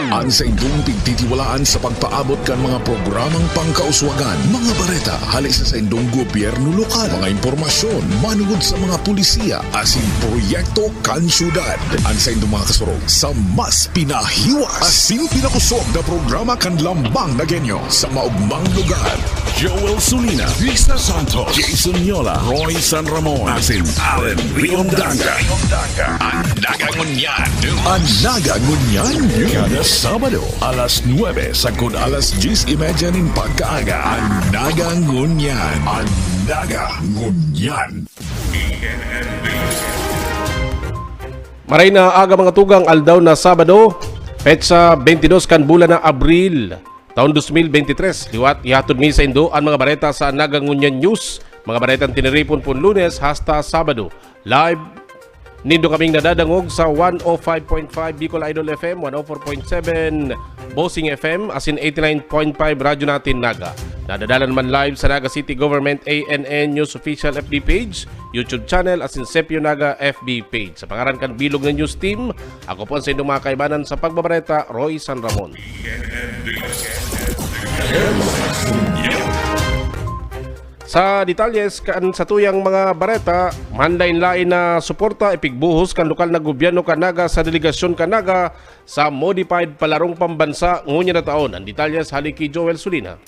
Ang sa indong pigtitiwalaan sa pagpaabot kan mga programang pangkauswagan, mga bareta, halik sa indong gobyerno lokal, mga impormasyon, manugod sa mga pulisiya, asin proyekto kan syudad. Ang sa indong mga kasurog sa mas pinahiwas, asin pinakusog na programa kan lambang na genyo sa maugmang lugar. Joel Sulina, Risa Santos, Jason Yola, Roy San Ramon, asin Allen Riondanga. Ang nagangunyan. Ang nagangunyan. Kada Sabado, alas 9 sagkod alas 10:30 nin pagkaaga. Ang nagangunyan. Ang nagangunyan. Maray na aga mga tugang aldaw na Sabado, petsa 22 kan bulan na Abril, taon 2023. Liwat ihatod mi sa Indo ang mga bareta sa Nagangunyan News. Mga baretang tiniripon po Lunes hasta Sabado. Live nindo kaming nadadangog sa 105.5 Bicol Idol FM, 104.7 Bossing FM, asin 89.5 radyo natin Naga. Nadadalan man live sa Naga City Government ANN News Official FB page, YouTube channel, asin Sepio Naga FB page. Sa pangaran kan bilog ng news team, ako po sa inyong mga kaibanan sa pagbabareta, Roy San Ramon. Sa detalyes kan sa tuyang mga bareta, manlain-lain na suporta ipigbuhos kan lokal na gobyerno kanaga sa delegasyon kanaga sa modified palarong pambansa ngunya na taon. Ang detalyes haliki Joel Sulina.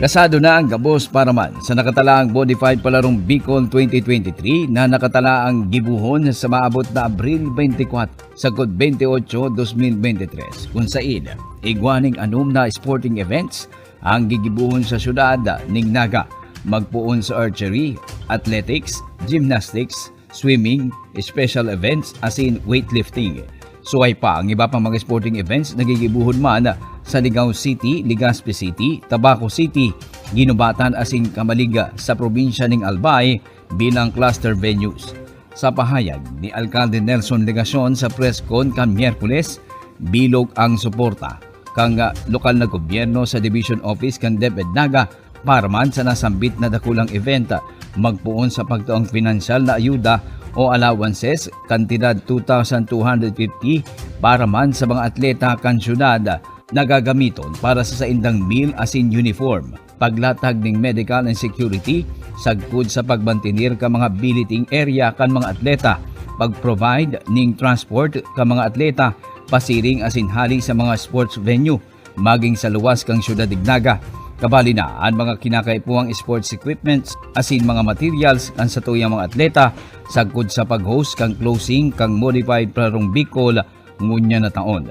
Kasado na ang gabos para man sa nakatalaang modified palarong Bicol 2023 na nakatalaang gibuhon sa maabot na Abril 24 sagod 28, 2023 kung said igwaning anom na sporting events ang gigibuhon sa syudad ning Naga, magpuon sa archery, athletics, gymnastics, swimming, special events asin weightlifting. Suway pa ang iba pang mga sporting events na gigibuhon man sa Ligao City, Legazpi City, Tabaco City, Ginubatan asin Camaliga sa probinsya ning Albay bilang cluster venues. Sa pahayag ni Alcalde Nelson Legacion sa press con kan Miyerkules, bilog ang suporta kang lokal na gobyerno sa Division Office kan DepEd Naga para man sa nasambit na dakulang event magpuon sa pagtuong financial na ayuda o allowances kantidad 2,250 para man sa mga atleta kan syudad nagagamiton para sa saindang meal asin uniform, paglatag ning medical and security, sagkod sa pagbantinir ka mga billeting area kan mga atleta, pag-provide ning transport ka mga atleta, pasiring asin hali sa mga sports venue, maging sa luwas kang syudad Naga. Kabali na ang mga kinakaipuang sports equipments asin mga materials kan sa tuyang mga atleta, sagkod sa pag-host kang closing kang modified palarong Bicol ngunya na taon.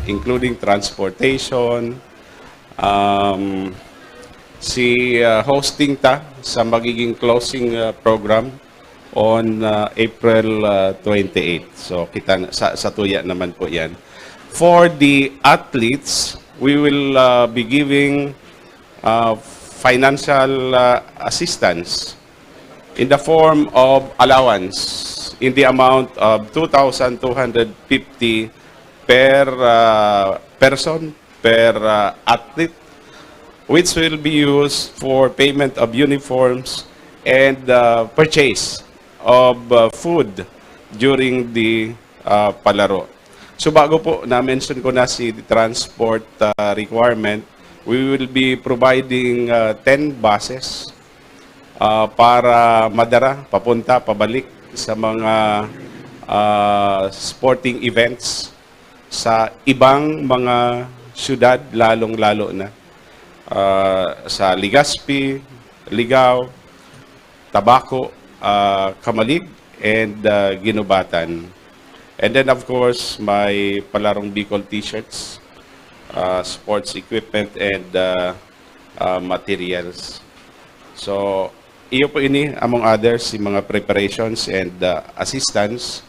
Including transportation, hosting ta sa magiging closing program on April 28. So kita sa tuya naman po 'yan. For the athletes, we will be giving financial assistance in the form of allowance in the amount of 2,250 per person, per athlete, which will be used for payment of uniforms and purchase of food during the palaro. So bago po na-mention ko na si transport requirement, we will be providing 10 buses para madara, papunta, pabalik sa mga sporting events sa ibang mga syudad, lalong-lalo na sa Legazpi, Ligao, Tabaco, Camalig, and Ginubatan. And then of course, my Palarong Bicol t-shirts, sports equipment, and materials. So, iyo po ini, among others, si mga preparations and assistance.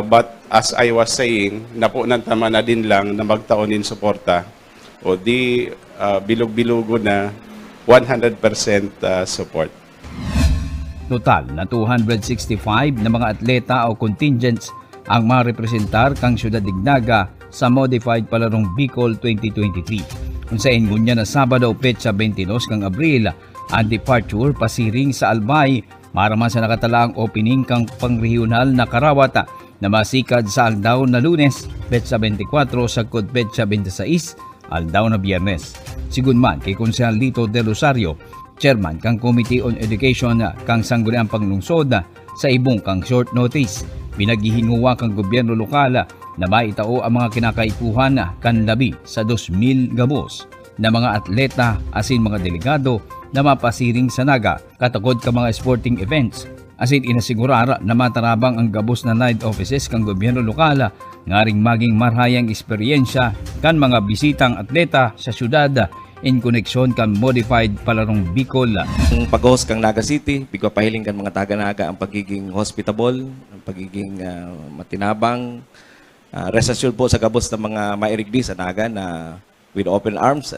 But as I was saying, napunan tama na din lang na magtaonin suporta o di bilog-bilugo na 100% support. Total na 265 na mga atleta o contingents ang marepresentar kang syudad Naga sa modified palarong Bicol 2023. Kung sa ingunya na Sabado, petsa 22 kang Abril, ang departure pasiring sa Albay para man sa nakatalaang opening kang pangregional na karawata na masikad sa aldaw na Lunes, petsa 24 sagkod petsa 26, aldaw na Biyernes. Sigun man kay Konsehal Lito De Rosario, Chairman kang Committee on Education kang sangguniang panglungsod sa ibong kang short notice. Pinaghihinguwa kang gobyerno lokal na maitao ang mga kinakaipuhan kan labi sa 2,000 gabos na mga atleta asin mga delegado na mapasiring sa naga katagod ka mga sporting events. Asin inasigurar na matarabang ang gabos na night offices kang gobyerno lokal ngaring maging marhayang eksperyensya kan mga bisitang atleta sa syudad in koneksyon kan modified palarong Bicol. Ang pag-host kang Naga City, pigpapahiling kan mga taga-Naga ang pagiging hospitable, ang pagiging matinabang. Rest assured po sa gabos ng mga mairigdi sa Naga na with open arms,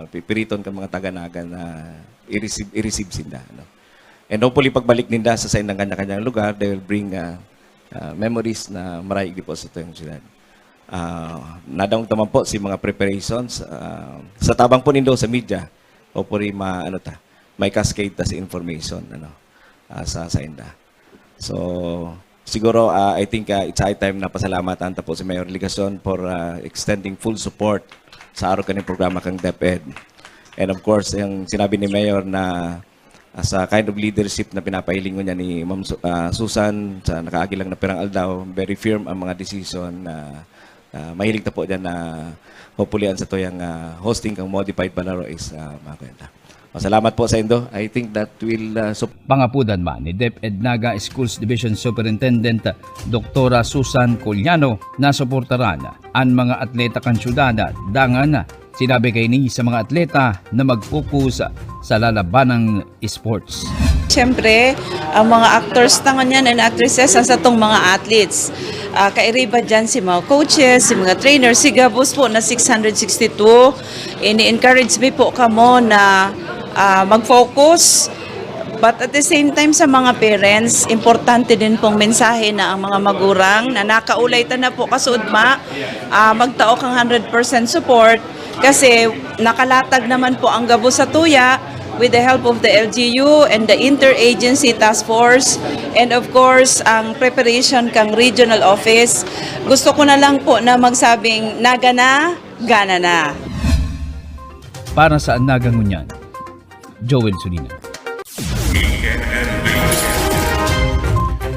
pipiriton kan mga taga-Naga na i-receive sinda. And hopefully pagbalik ninda sa indang kanya-kanyang lugar, they will bring memories na maraig po sa itong sila. Nadang taman po si mga preparations sa tabang po nindo sa media o po rin may cascade ta sa information sa inda. So siguro I think it's high time na pasalamatan ta po si Mayor Ligason for extending full support sa araw kaning programa kang DepEd. And of course yung sinabi ni Mayor na sa kind of leadership na pinapahiling niya ni Ma'am Susan sa nakaagilang na pirang aldaw, very firm ang mga decision na mahilig ta po dyan na hopefully sa to yung hosting kang modified palaro is makwenta. Salamat po sa indo. I think that will Pangapudan man ni DepEd Naga Schools Division Superintendent Dr. Susan Coliano na suportaran ang mga atleta kan syudad dangan sinabi kay ni sa mga atleta na mag-focus sa lalabanang sports. Siyempre, ang mga actors tangan yan and actresses sa itong mga athletes. Kairiba dyan si mga coaches, si mga trainers, si Gabos po na 662. Ini-encourage me po kamo na mag-focus. But at the same time sa mga parents, importante din pong mensahe na ang mga magurang na nakaulay ta na po kasudma, magtao kang 100% support kasi nakalatag naman po ang Gabos sa tuya with the help of the LGU and the Interagency Task Force and of course ang preparation kang regional office. Gusto ko na lang po na magsabing naga na, gana na. Para sa Nagangunyan, Joel Sulina.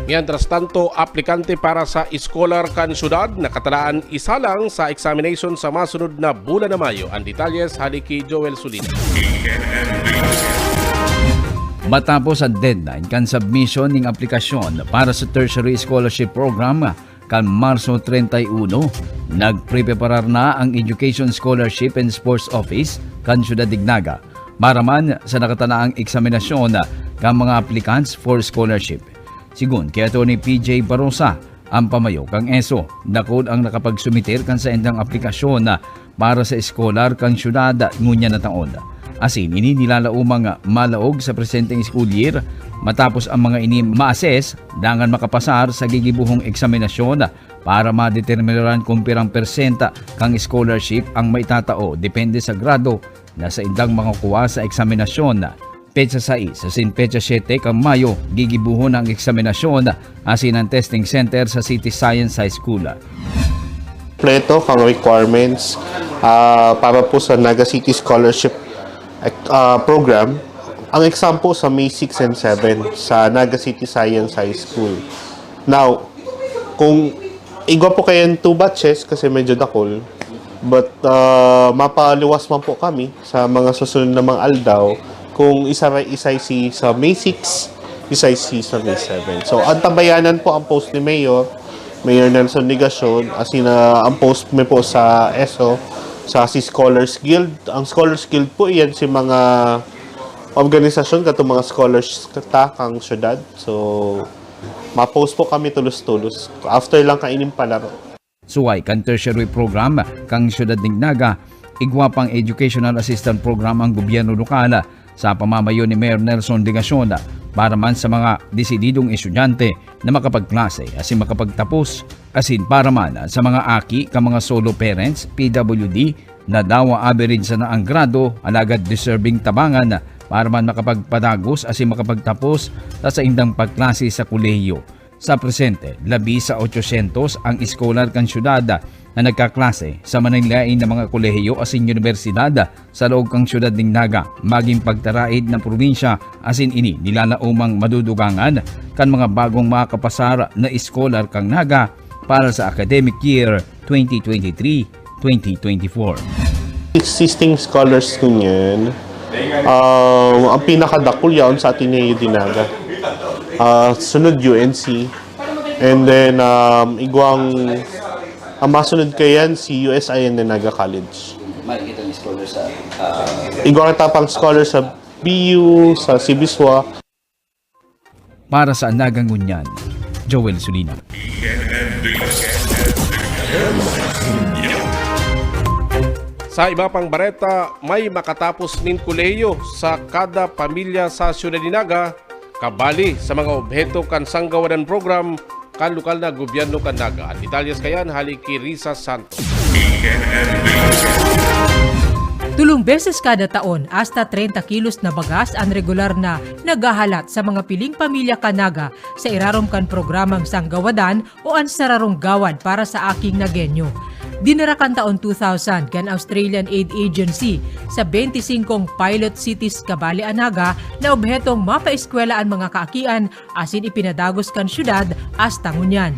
Mientras tanto, aplikante para sa Scholar kan syudad nakatalaan isa lang sa examination sa masunod na bulan na Mayo. Ang detalles haliki Joel Sulina. Matapos ang deadline kan submission ng aplikasyon para sa Tertiary Scholarship Program kan Marso 31, nagpreparar na ang Education Scholarship and Sports Office kan Syudad Dignaga maraman sa nakatanaang eksaminasyon kan mga applicants for scholarship. Sigun kay Atty. PJ Barosa, ang pamayo kang ESO, dakod ang nakapagsumitir kan sa endang aplikasyon para sa eskolar kang syudad ngunya na taon. Asin ini nilalaumang malaog sa presenteng school year matapos ang mga ini ma-assess dangan makapasar sa gigibuhong eksaminasyon para madeterminaran kung pirang persenta kang scholarship ang maitatao depende sa grado na sa indang mga kuha sa eksaminasyon. Petsa 6 sa Petsa 7 kang Mayo, gigibuhon ang eksaminasyon asin ang testing center sa City Science High School. Kompleto kang requirements para po sa Naga City Scholarship Program. Ang exam po sa May 6 and 7 sa Naga City Science High School. Now, kung igwa po kayo 2 batches kasi medyo dakol, but mapaliwas man po kami sa mga susunod na mga aldaw kung isay-si sa May 6, isay-si sa May 7. So, ang tambayanan po ang post ni Mayor Nelson Ligason, asin ang post mo po sa ESO, sa si Scholars Guild. Ang Scholars Guild po, iyan si mga organisasyon, katong mga scholars kang syudad. So, ma-post po kami tulos-tulos. After lang kainin palaro. Suway kan tertiary program kang Syudad Dignaga, igwa pang educational assistant program ang gobyerno lokal sa pamamayo ni Mayor Nelson Ligason para man sa mga desididong estudyante na makapagklase asin makapagtapos asin para man sa mga aki ka mga solo parents PWD na dawa average sa naang grado alagad deserving tabangan para man makapagpadagos asin makapagtapos sa indang pagklase sa kolehiyo. Sa presente, labi sa 800 ang iskolar kan syudad na nagkaklase sa mananilain ng mga kolehiyo asin universidad sa loob kang syudad ng Naga, maging pagtaraid ng probinsya asin ini nilalaumang madudugangan kan mga bagong makakapasar na iskolar kang Naga para sa academic year 2023-2024. Existing scholars ko niyan, ang pinakadakul yaon sa Ateneo de Naga. Sunod UNC, and then ang masunod kayan si USIN na Naga College. Makikita ni scholar sa Igwang tapang scholar sa BU, sa Sibiswa. para sa Nagangunyan, Joel Sulina. Sa iba pang bareta, may makatapos nin kolehiyo sa kada pamilya sa Siyudad ni Naga, kabali sa mga obheto kan sanggawanan program kan lokal na gobyerno kan Naga. At detalyes kayan hali kay Risa Santos. 3 beses kada taon, hasta 30 kilos na bagas ang regular na nagahalat sa mga piling pamilya kanaga sa irarom kan programang Sanggawadan o ang Sararong Gawad para sa aking Nagenyo. Dinarakan taon 2000 kan Australian Aid Agency sa 25 pilot cities kabali Anaga na obhetong mapaeskwela ang mga kaakian asin ipinadagos kan syudad hasta ngunyan.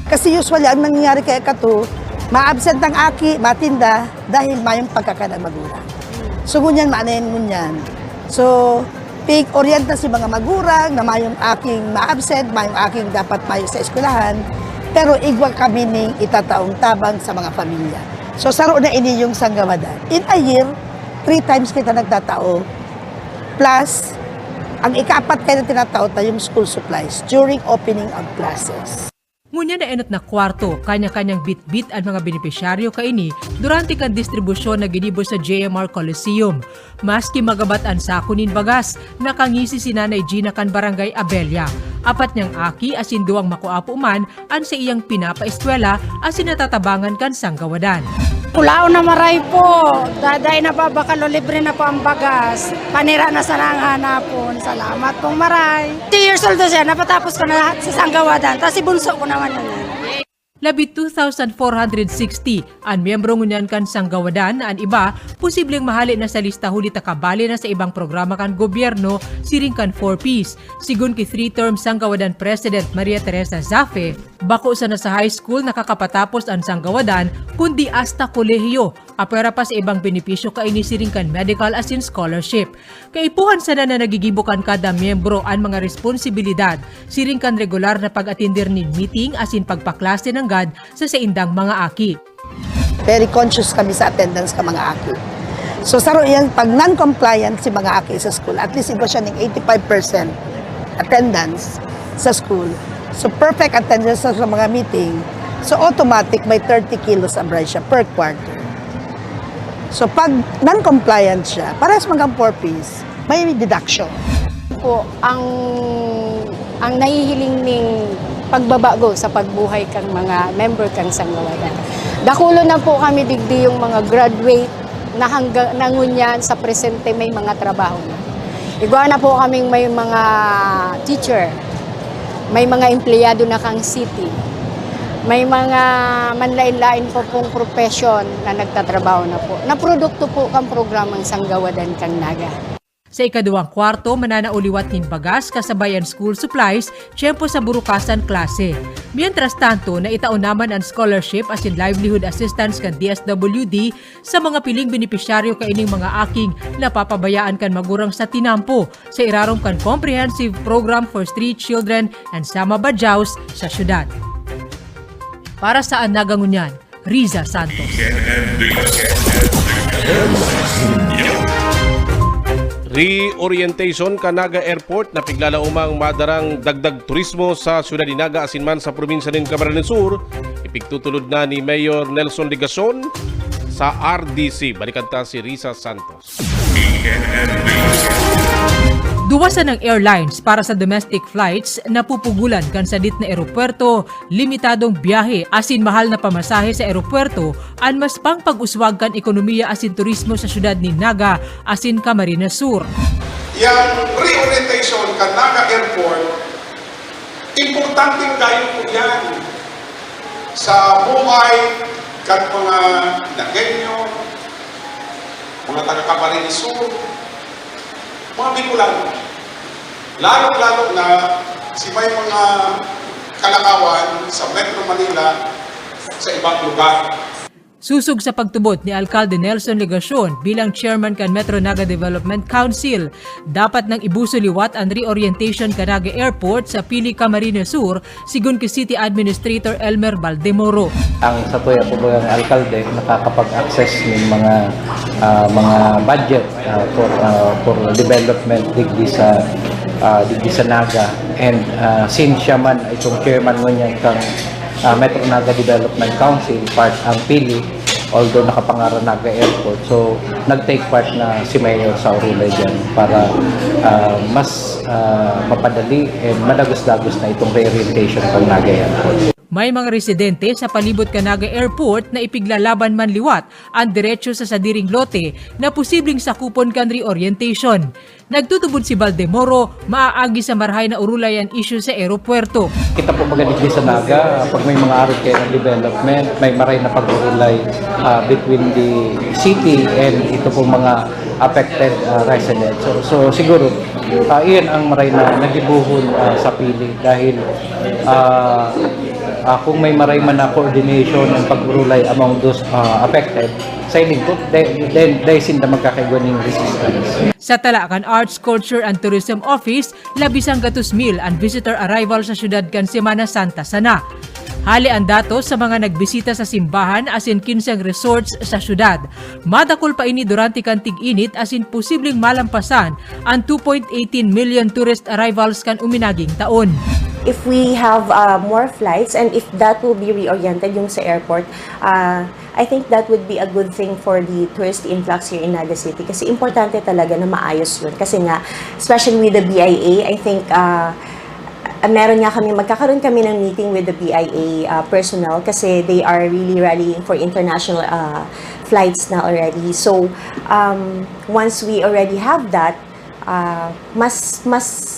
Kasi usually ang nangyayari kay Kato, ma-absent ang aki, matinda, dahil mayong pagkakanang magulang. So, ngunyan, maanayin ngunyan. So, pig-orient na si mga magurang na mayong aking ma-absent, mayong aking dapat mayo sa eskwelahan, pero igwa kami ning itataong tabang sa mga pamilya. So, saro na ini yung Sanggawadan. In a year, 3 times kita nagtatao. Plus, ang ika-4 kayo na tinatao tayong school supplies during opening of classes. Ngunya na enot na kwarto, kanya-kanyang bit-bit ang mga benepisyaryo kaini durante kan distribusyon na ginibo sa JMR Coliseum. Maski magabat ang sakunin bagas, nakangisi si Nanay Gina kan Barangay Abelia. Apat niyang aki asin duwang makuapo man ang sa iyang pinapaeskwela asin natatabangan kan Sanggawadan. Kulao na maray po. Daday na pa bakalo libre na po ang bagas. Panira na sa hanapon. Salamat pong maray. 2 years old na siya. Napatapos ko na lahat sa Sanggawadan. Tapos ibunso ko naman yun. Labi 2,460 ang miyembro ngunyan kan Sanggawadan na ang iba posibleng mahali na sa lista huli takabali na sa ibang programa kan gobyerno siring kan 4Ps. Sigun ki 3-term Sanggawadan President Maria Teresa Zafe, bako sa nasa high school nakakapatapos ang Sanggawadan kundi hasta kolehiyo. Apera pa sa ibang benepisyo kaini siring kan medical asin scholarship. Kaipuhan sana na nagigibukan kada miyembro ang mga responsibilidad siring kan regular na pag-atindir nin meeting asin pagpaklase ng GAD sa saindang mga aki. Very conscious kami sa attendance ka mga aki. So saro yan, pag non-compliant si mga aki sa school, at least iba siya ng 85% attendance sa school. So perfect attendance sa mga meeting. So automatic may 30 kilos ang siya per quarter. So pag non-compliant siya, parehas mga 4Ps, may deduction. Po, ang nahihiling ning pagbabago sa pagbuhay kang mga member kang Sanggawadan. Dakulo na po kami digdi yung mga graduate na hanggang nangunyan sa presente may mga trabaho na. Igwa na po kaming may mga teacher, may mga empleyado na kang city, may mga manlain-lain po pong profession na nagtatrabaho na po. Na produkto po kang programang Sanggawadan kang Naga. Sa ikaduwang kwarto, mananauliwat nin bagas kasabayan school supplies, tiyempo sa burukasan klase. Mientras tanto, naitaon naman ang scholarship as in livelihood assistance kan DSWD sa mga piling benepisyaryo kaining mga aking napapabayaan kan magurang sa tinampo sa irarom kan comprehensive program for street children and Sama Badjaus sa syudad. Para sa Nagangunyan, Riza Santos. Reorientation Kanaga Airport na piglalaumang madarang dagdag turismo sa Siyudad ni Naga asinman sa probinsya ng Camarines Sur, ipigtutulod na ni Mayor Nelson Ligason sa RDC. Balikan ta si Risa Santos. Duwasan ng airlines para sa domestic flights na pupugulan kan sadit na eropuerto, limitadong biyahe asin mahal na pamasahe sa eropuerto an mas pang pag-uswag kan ekonomiya asin turismo sa syudad ni Naga asin Camarines Sur. Yang reorientation kan Naga Airport Importanteng kayo po yan sa buhay kan mga Dagenyo, mga taga-Camarines Sur, mga Bicolano. Lalo-lalo na si may mga kalakawan sa Metro Manila sa ibang lugar. Susog sa pagtubot ni Alcalde Nelson Legacion bilang chairman kan Metro Naga Development Council, dapat nang ibuso liwat ang reorientation kan Naga Airport sa Pili, Camarines Sur, sigun kay City Administrator Elmer Valdemoro. Ang sa tuya po ang alkalde nakakapag-access ng mga budget for development digdi sa Naga, and since siya man itong chairman mo niya kang Metro Naga Development Council, part ang Pili, although nakapangaran Naga Airport, so nag-take part na si Mayor sa Orulay dyan para mas mapadali and madagos-dagos na itong reorientation ng Naga Airport. May mga residente sa palibot kan Naga Airport na ipiglalaban man liwat ang diretsyo sa sadiring lote na posibleng sakupon kan reorientation. Nagtutubod si Valdemoro, maaagi sa marhay na urulayan issue sa aeropuerto. Kita po magalit sa Naga, pag may mga aral kayo ng development, may maray na pag-urulay between the city and ito po mga affected residents. So siguro, iyan ang maray na nagibuhon sa Pili dahil kung may maray man na coordination ng pag-urulay among those affected, sa iling po, then sinda magkakaigwaning resistance. Sa Talakan Arts, Culture and Tourism Office, labisang 2,000 ang visitor arrival sa syudad kan Semana Santa sana. Hali ang datos sa mga nagbisita sa simbahan asin 15 resorts sa syudad. Madakol pa ini durante kan tig-init asin posibleng malampasan ang 2.18 million tourist arrivals kan uminaging taon. If we have more flights and if that will be reoriented yung sa airport, I think that would be a good thing for the tourist influx here in Naga City kasi importante talaga na maayos yun. Kasi nga, especially with the BIA, I think magkakaroon kami ng meeting with the BIA personnel kasi they are really rallying for international flights na already. So, once we already have that, mas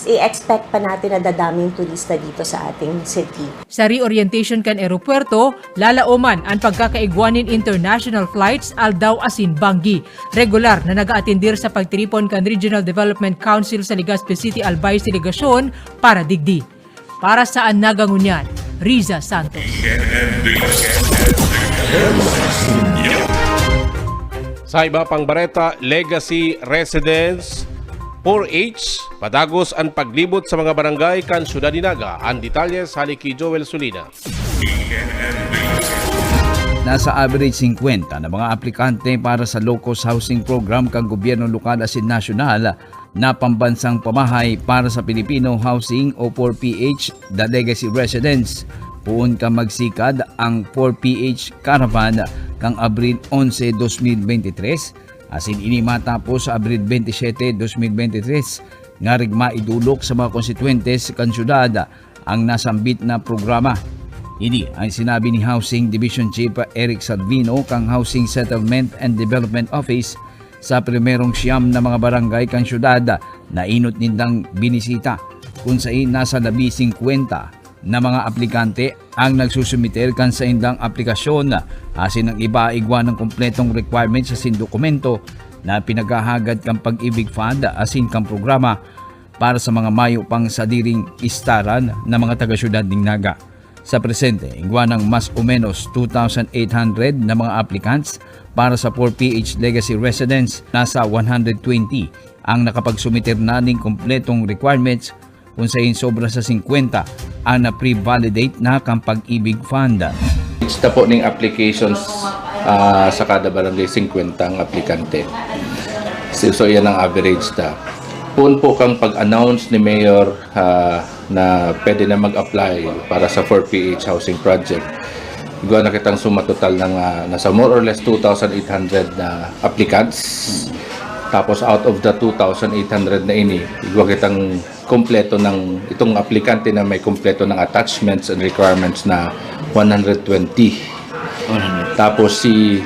i-expect pa natin na dadaming turista dito sa ating city. Sa reorientation kan aeropuerto, lalaoman ang pagkakaigwanin international flights aldaw asin Banggi. Regular na nag-aatindir sa pagtiripon kan Regional Development Council sa Legazpi City Albay Delegasyon para digdi. Para sa Nagangunyan, Riza Santos. Sa iba pang bareta, Legacy Residence 4H, padagos ang paglibot sa mga barangay kan Syudad ni Naga. Ang detalles haliki Joel Sulina. Nasa average 50 na mga aplikante para sa low-cost housing program kang gobyerno lokal asin nasyonal na pambansang pamahay para sa Filipino Housing o 4PH, the Legacy Residence. Puon ka magsikad ang 4PH Caravan kang Abril 11, 2023 asin ini matapos sa Abril 27, 2023 nga rigma idulok sa mga konstituentes kan syudad ang nasambit na programa. Ini ang sinabi ni Housing Division Chief Eric Salvino kang Housing Settlement and Development Office sa primerong siyam na mga barangay kan syudad na inot nindang binisita kung saan nasa 50 na mga aplikante ang nagsusumiter kan sa indang aplikasyon asin ang iba igwa ng kompletong requirements sa dokumento na pinaghahagad kang Pag-ibig Fund asin kang programa para sa mga mayo pang sadiring istaran na mga taga-syudad ng Naga. Sa presente, igwa ng mas o menos 2,800 na mga applicants para sa 4PH Legacy Residence. Nasa 120 ang nakapagsumiter na ng kompletong requirements kung saan sobra sa 50 ang na-pre-validate na kang Pag-ibig Fund. Ista po ng applications sa kada barangay 50 ang aplikante. So yan ang average ta. Puun po kang pag-announce ni Mayor na pwede na mag-apply para sa 4PH housing project. Igawa na kitang suma total ng nasa more or less 2,800 na applicants. Tapos out of the 2,800 na ini, igawa kitang kompleto ng itong aplikante na may kompleto ng attachments and requirements na 120. Tapos si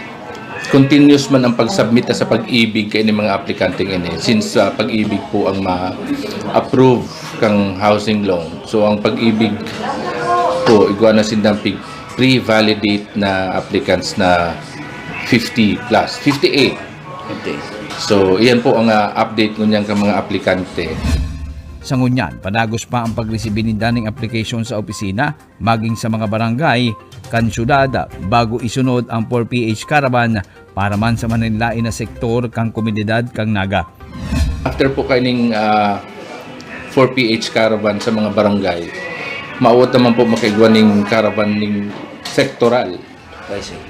continuous man ang pag-submit sa pag-ibig kay ni mga aplikanteng ini since pag-ibig po ang ma-approve kang housing loan. So ang pag-ibig po igwa na sindang pre-validate na applicants na 50 plus 58. So iyan po ang update ngunyan ka mga aplikante. Sa ngunyan, padagos pa ang pagresibi ng daning application sa opisina, maging sa mga barangay, kan syudad, bago isunod ang 4PH Caravan para man sa mananilain na sektor kang komunidad kang naga. After po kaining 4PH Caravan sa mga barangay, maawat naman po makaigwan ng caravan ng sektoral.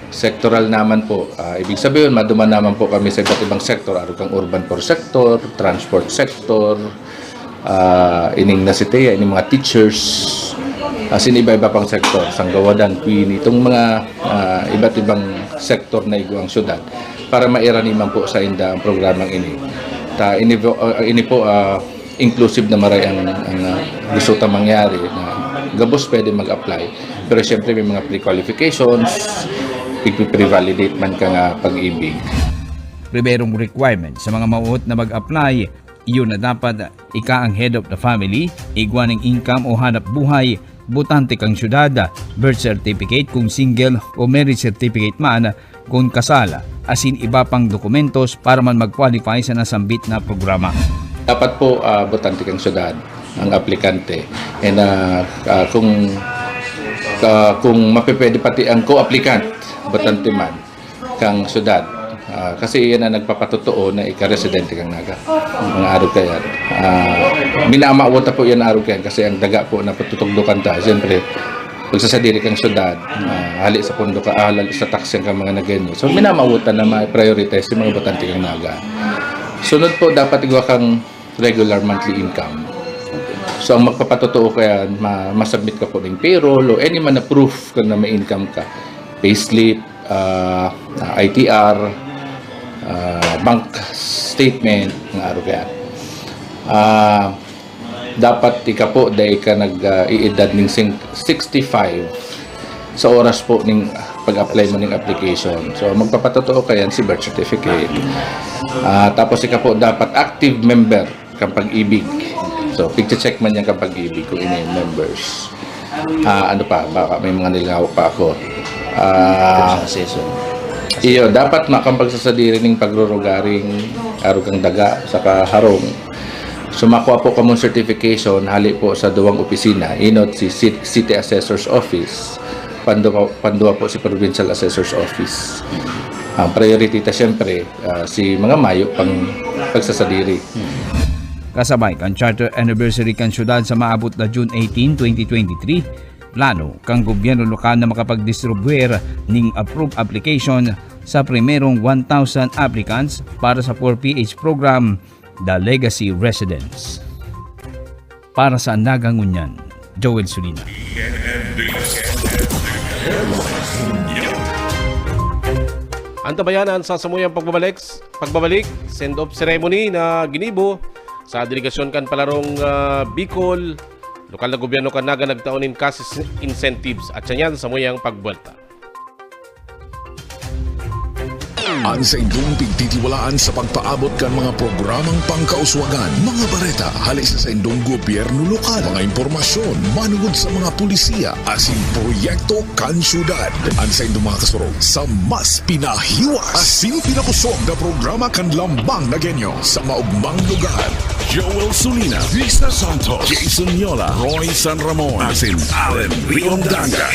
Sektoral naman po. Ibig sabihin, maduman naman po kami sa iba't ibang sektor. Araw kang urban poor sector, transport sector, ining nasitea, ining mga teachers, asin iba-iba pang sektor, Sanggawadan, Queen, itong mga iba't ibang sektor na iguang syudad para mairaniman po sa inda ang programang ini. Ini po inclusive na maray ang gusto ta mangyari na gabos pwede mag-apply. Pero siyempre may mga pre-qualifications, pre-validate man ka nga pag-ibig. Primerong requirement sa mga mauot na mag-apply, iyon na dapat ika ang head of the family, igwa ng income o hanap buhay, butante kang syudad, birth certificate kung single o marriage certificate man kung kasala, asin iba pang dokumentos para man mag-qualify sa nasambit na programa. Dapat po butante kang syudad ang aplikante. And kung mapipwede pati ang co-applicant, butante man kang syudad. Kasi yan na nagpapatotoo na ika-residente kang naga. Mga araw kaya. Minamaawata po yan araw kaya kasi ang daga po na patutugdukan ta. Siyempre, pagsasadiri kang syudad, hali sa pondo ka, hali sa taxi kang mga naganyo. So, minamaawata na ma-prioritize yung mga butante kang naga. Sunod po, dapat igwa kang regular monthly income. So, ang magpapatotoo kaya, masubmit ka po ng payroll o any man na proof kung na may income ka. Payslip, ITR, bank statement ng araw kaya. Dapat ika po dahil ka nag-iedad ng 65 sa oras po ng pag-apply mo ng application. So magpapatotoo kayan si birth certificate. Tapos ika po dapat active member kang pag-ibig. So picture-check man yan kang pag-ibig kung ina yung members. Ano pa? Baka may mga nilangaw pa ako. Iyo, dapat makampagsasadiri ng pagrurugaring arugang daga sa kaharong. Sumakuha po kamong certification, hali po sa duwang opisina, inot si City Assessor's Office, panduwa po si Provincial Assessor's Office. Ang priority ta siyempre, si mga mayo pang pagsasadiri. Kasabay kan Charter Anniversary kan syudad sa maabot na June 18, 2023, plano kang gobyerno lokal na makapag-distribuer ng approved application sa primerong 1,000 applicants para sa 4PH program, The Legacy Residence. Para sa Nagangunyan, Joel Sulina. Antabayanan sa samuyang pagbabalik, send-off ceremony na ginibo sa delegasyon kan palarong Bicol, lokal na gobyerno kan naga nagtaonin cash incentives at sanyan sa muyang pagbuelta. Ang sa indong pigtitiwalaan sa pagpaabot kan mga programang pangkauswagan, mga bareta, halis sa indong gobyerno lokal, mga impormasyon, manugod sa mga pulisiya, asin proyekto kan syudad. Ang sa indong mga kasurog sa mas pinahiwas, asin pinakusog na programa kan lambang na genyo sa maugmang lugar. Joel Sulina, Lisa Santos, Jason Yola, Roy San Ramon, asin Allen Riondanga.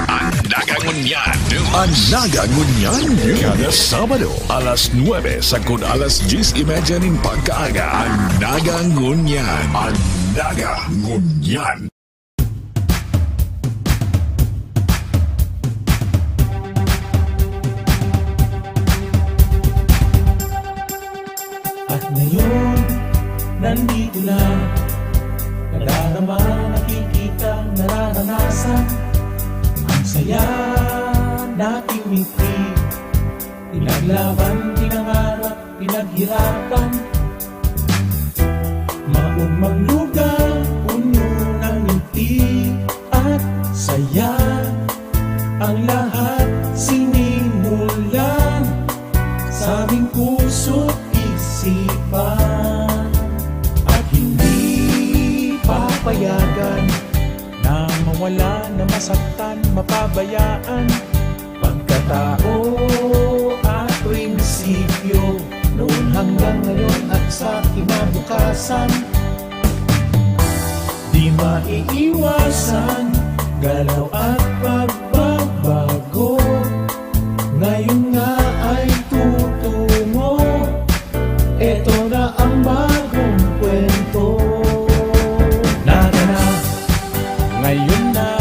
Ang Nagangunyan. Ang Nagangunyan. Kada Sabado, alas 9 sagud alas 10:30 ning pagkaaga. Ang Nagangunyan. Ang Nagangunyan. At ngayon, nandito na, nadarama, nakikita, nararanasan, ang saya nating ngiti, pinaglaban, pinangarap, pinaghirapan, maumang lugar, puno ng ngiti at saya, ang lahat sinimulan papayagan na mawala, na masaktan, mapabayaan. Pagkatao at prinsipyo, noon hanggang ngayon at sa kinabukasan. Di maiiwasan, galaw at pagbabago. Ngayon nga ay tutungo, eto na ang bagong kwento. Naganap, ngayon na,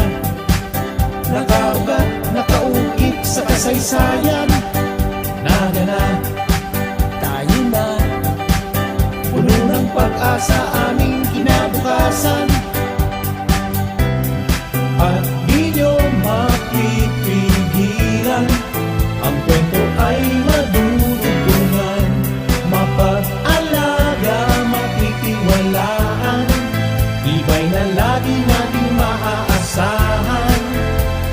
nakaugat, nakaukit sa kasaysayan. Naganap, tayo na, puno ng pag-asa aming kinabukasan. At di nyo mapipigilan, ang kwento ay madudugtungan, mapag-alaga, matitiwalaan, tibay na lagi nating maaasahan.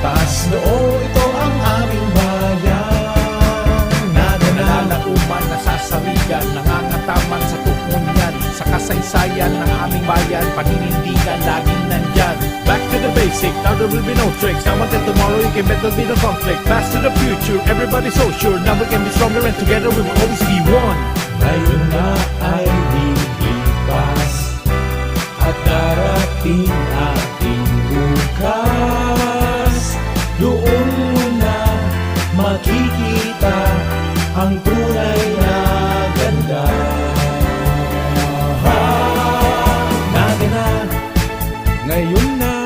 Taas noo, ito ang aming bayan. Naganalauman, nasasawigan, nangangataman sa tukmunyan, sa kasaysayan ng aming bayan, paninindigan laging nandyan. Back to the basic, now there will be no tricks. Now until tomorrow you can bet there'll be no conflict. Fast to the future, everybody's so sure. Now we can be stronger and together we will always be one. Ngayon na ay lilipas at darating ating bukas. Doon mo na makikita ang tunay na ganda. Naganap, ngayon na,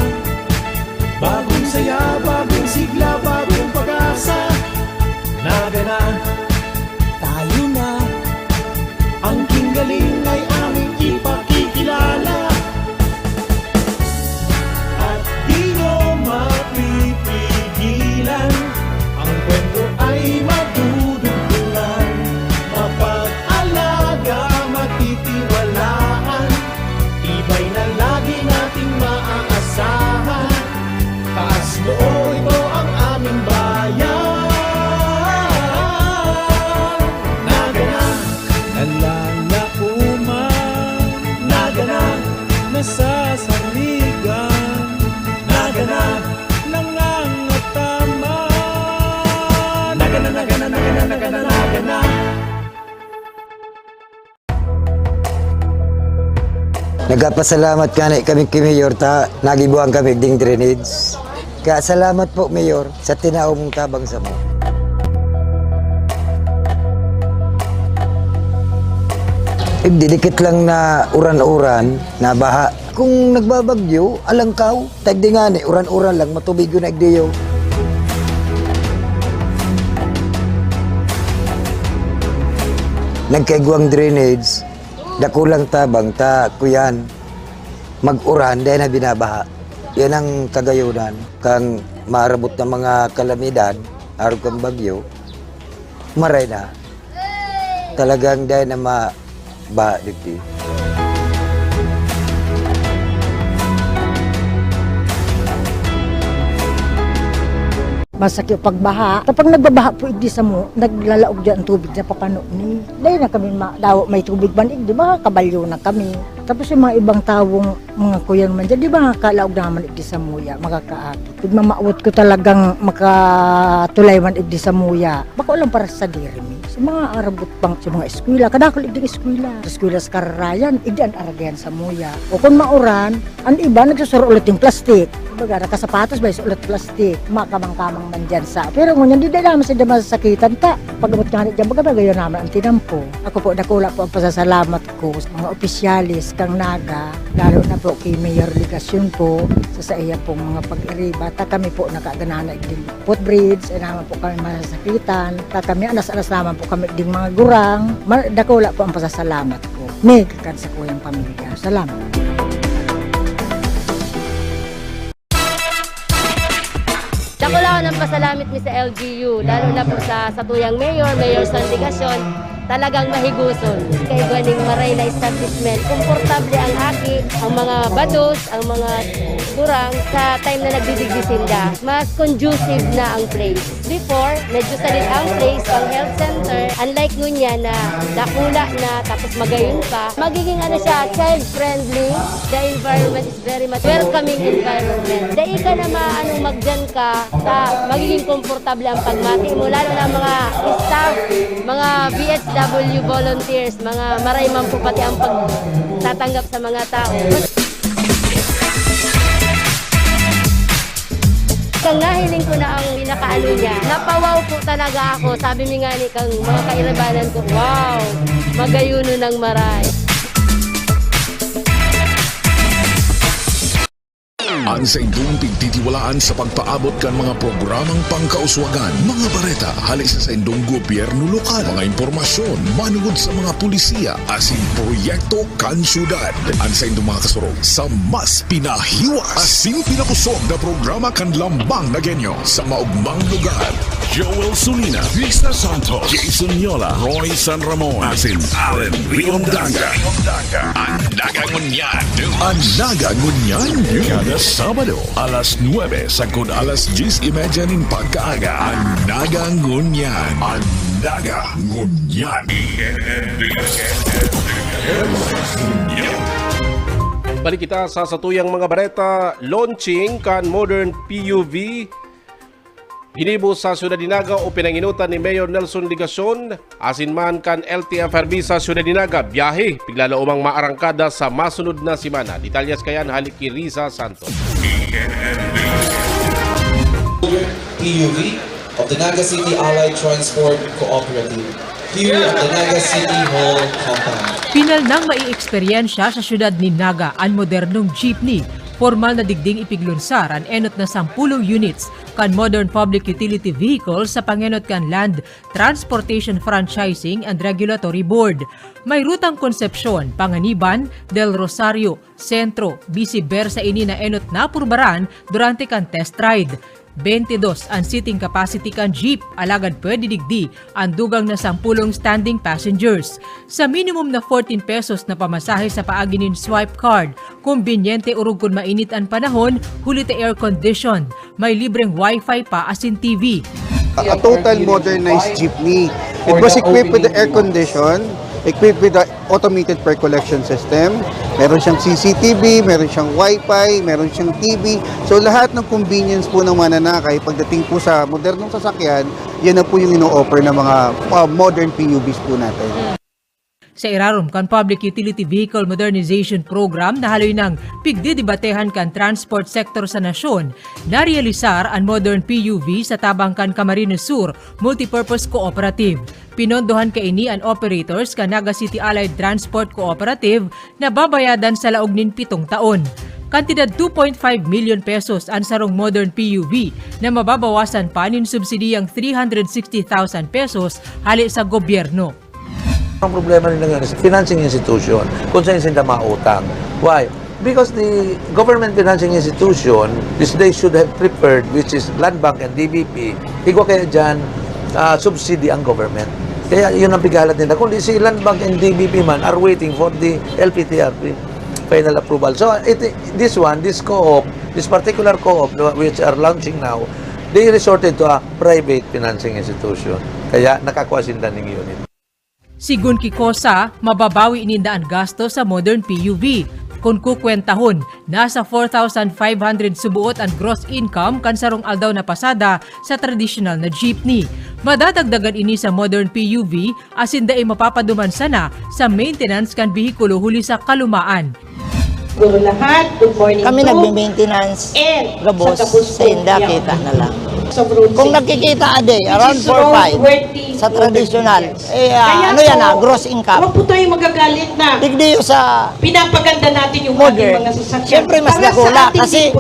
bagong saya, bagong sigla, bagong pag-asa. Naganap, tayo na, ang kinggaling ay aming ipakikilala. At di nyo mapipigilan, ang kwento ay madudugtungan, mapag-alaga, matitiwalaan, tibay na lagi nating maaasahan. Taas noo, ito ang aming bayan. Naganap, nalalauman, naganap, nasasaligan, naganap, nangangataman. Naganap, naganap, naganap, naganap, naganap. Nagpasalamat ka na kami kay Mayor ta nagibuang kami ding drainage. Kaya salamat po Mayor sa tinaw mong tabang sa mo. Didikit lang na uran-uran na baha. Kung nagbabagyo, alangkaw, tagdingani, uran-uran lang, matubig yun nagdiyo. Nagkaigwang drainage, dakulang tabang ta kuyan mag-uran dahil na binabaha. Yan ang kagayunan kang marabot ng mga kalamidad araw kang bagyo maray na talagang dahil na mabaha dito. Masakit pagbaha. Kapag nagbabaha po igdi sa mo, naglalaog dyan ang tubig sa papano ni. Dahil na kami may tubig man igdi, ba kabalyo na kami. Tapos yung mga ibang tawong mga kuyan man dyan, di ba kalaog naman igdi sa muya, makakaakit. Pag mamaawat ko talagang makatulay man igdi sa muya, baka walang para sa diri mi. Sa mga arabot pang sa mga eskwela, kadakol igdi eskwela. Sa eskwela sa kararayan, igdi ang aragayan sa muya. O kung mauran, ang iba nagsusuro ulit yung plastik. Baga, nakasapatos ba yung ulit plastik, makamang-kamang man dyan sa. Pero ngunyan, di naman sila masasakitan ta. Pag-abot ka dyan, baga gayon naman ang tinampo. Ako po, nakula po ang pasasalamat ko sa mga opisyalis kang Naga, lalo na po kay Mayor Ligasyon po, sa iya pong mga pag-iriba. Ta kami po nakaganana din footbridge, ay naman po kami masasakitan. Ta kami, anas-anas naman po kami din mga gurang. Nakula po ang pasasalamat ko. May kakan sa kuyang pamilya. Salamat. Dako lang ng pasalamit mi sa LGU, lalo na po sa tuyang mayor sa Ligasyon, talagang mahiguson. Kay ganing maray na establishment, komportable ang haki, ang mga bados, ang mga kurang, sa time na nagdidigdisinda, mas conducive na ang place. Before, medyo salit ang place, ang health center. Unlike ngunyan na dakula na tapos magayon pa, magiging siya, child-friendly. The environment is very much welcoming environment. Dahil ka na magdyan ka, magiging komportable ang pagmati mo, lalo na mga staff, mga BHW volunteers, mga marayman po pati ang pagtatanggap sa mga tao. Kang nahiling ko na ang pinakaano niya, napawaw po talaga ako. Sabi mi nga ni kang mga kairabanan ko, wow, magayuno ng maray. Ang sa indong pigtitiwalaan sa pagpaabot kan mga programang pangkauswagan, mga bareta, halis sa indong gobyerno lokal, mga impormasyon, manugod sa mga pulisiya, asin proyekto kan syudad. Ang sa indong mga kasurog sa mas pinahiwas, asin pinakusog na programa kan lambang na genyo sa maugmang lugar. Joel Sulina, Vista Santos, Jason Yola, Roy San Ramon, asin Allen Riondaga. Ang nagangunyan, kada Sabado, alas 9 sagod alas 10:30 ning pagkaaga. Ang nagangunyan. Ang nagangunyan. Balik kita sa satuyang mga bareta. Launching kan modern PUV hinibo sa Ciudad Dinaga o pinanginutan ni Mayor Nelson Ligacion. Asin man kan LTFRB sa Ciudad Dinaga, biyahe piglalo umang maarangkada sa masunod na simana. Detalyas kayan halik kay Riza Santos. PUV of the Naga City Allied Transport Cooperative here at the Naga City Hall compound. Pinal nang mai-eksperyensya sa syudad ni Naga ang modernong jeepney. Formal na digding ipiglunsar ang enot na 10 units kan modern public utility vehicle sa pangenot kan Land Transportation Franchising and Regulatory Board. May rutang Concepcion, Panganiban, Del Rosario, Centro, Viceversa ini na enot na purbaran durante kan test ride. 22 ang seating capacity kan jeep, alagad pwede digdi ang dugang na 10 standing passengers. Sa minimum na 14 pesos na pamasahe sa paaginin swipe card, kumbinyente urog kung mainit ang panahon, hulite air condition, may libreng wifi pa asin TV. A total modernized jeepney. It was equipped with the air condition, equipped with the automated pre-collection system. Meron siyang CCTV, meron siyang Wi-Fi, meron siyang TV. So lahat ng convenience po ng mananakay pagdating po sa modernong sasakyan, yan na po yung ino-offer ng mga modern PUVs po natin. Sa irarom kan Public Utility Vehicle Modernization Program na haloy ng pigdidibatehan kan transport sector sa nasyon, narealisar ang modern PUV sa tabang kan Camarines Sur Multipurpose Cooperative. Pinondohan kaini ang operators kan Naga City Allied Transport Cooperative na babayadan sa laog nin 7 taon. Kantidad 2.5 million pesos ang sarong modern PUV na mababawasan pa nin subsidiyang 360,000 pesos hali sa gobyerno. Ang problema nila sa financing institution kung saan sila mautang. Why? Because the government financing institution, they should have prepared, which is Land Bank and DBP, higwa kaya dyan, subsidy ang government. Kaya yun ang pigalat nila. Kung si Land Bank and DBP man are waiting for the LPTRP final approval. So this co-op, this particular co-op which are launching now, they resorted to a private financing institution. Kaya nakakuha sila ng unit. Sigun Kikosa, mababawi ininda ang gasto sa modern PUV. Kung kukwentahon, nasa 4,500 subuot ang gross income kan sarong aldaw na pasada sa traditional na jeepney. Madadagdagan ini sa modern PUV asin daay mapapaduman sana sa maintenance kan bihikulo huli sa kalumaan. Guru lahat, good morning. Kami nagme-maintenance, gabos, sa inda, kita na lang. Kung nakikita ade, around 4-5 sa traditional, ano yan gross income. Huwag po tayo magagalit na. Tigdi sa pinapaganda natin yung modern. mga sasakyan. Siyempre mas nakula kasi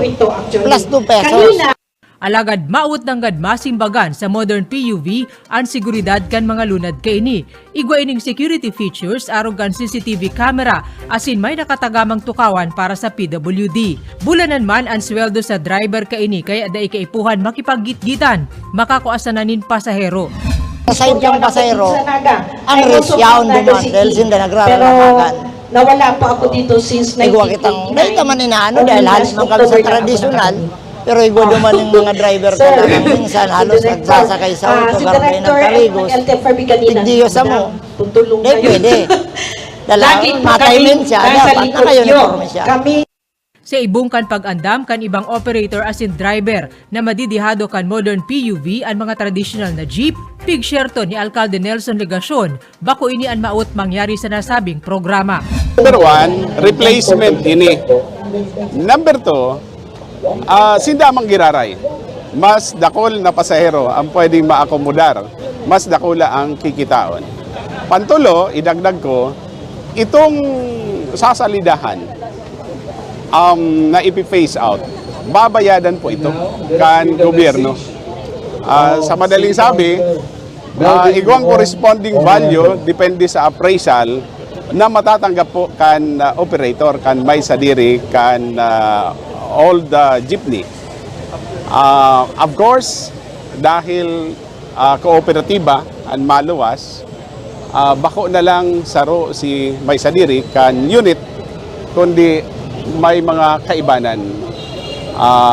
plus 2 pesos. Kanina, alagad maut ng masimbagan sa modern PUV ang seguridad kan mga lunad kaini. Igwa ining security features arog kan CCTV camera asin may nakatagamang tukawan para sa PWD. Bulanan man ang sweldo sa driver kaini kaya daay kaipuhan makipaggitgitan, makakuasananin pasahero. Sa idyang pasahero, ang risk yaon duman dahil sinda nagraranakan. Nawala pa ako dito since 1989. Dahil naman inaano dahil halos man kami sa traditional. Pero igo naman yung mga driver ka lang minsan halos nagsasakay sa auto karne ng kaligos. Hindi sa mo. Pwede. Dalawa, mataymin siya. Dapat naka-uniforme siya. Sa ibungkan pag-andam kan ibang operator as in driver na madidihado kan modern PUV ang mga traditional na jeep, pigsyerto ni Alcalde Nelson Legacion, bako ini ang maut mangyari sa nasabing programa. Number 1, replacement ini. Number 2, sindamang giraray. Mas dakol na pasahero ang pwedeng maakomodar. Mas dakula ang kikitaon. Pantulo, idagdag ko, itong sasalidahan na ipi-phase out, babayadan po ito kan gobyerno. Sa madaling sabi, igwang corresponding value depende sa appraisal na matatanggap po kan operator, kan may sadiri, kan old jeepney. Of course, dahil kooperatiba ang maluwas, bako na lang saro si may sadiri kan unit, kundi may mga kaibanan.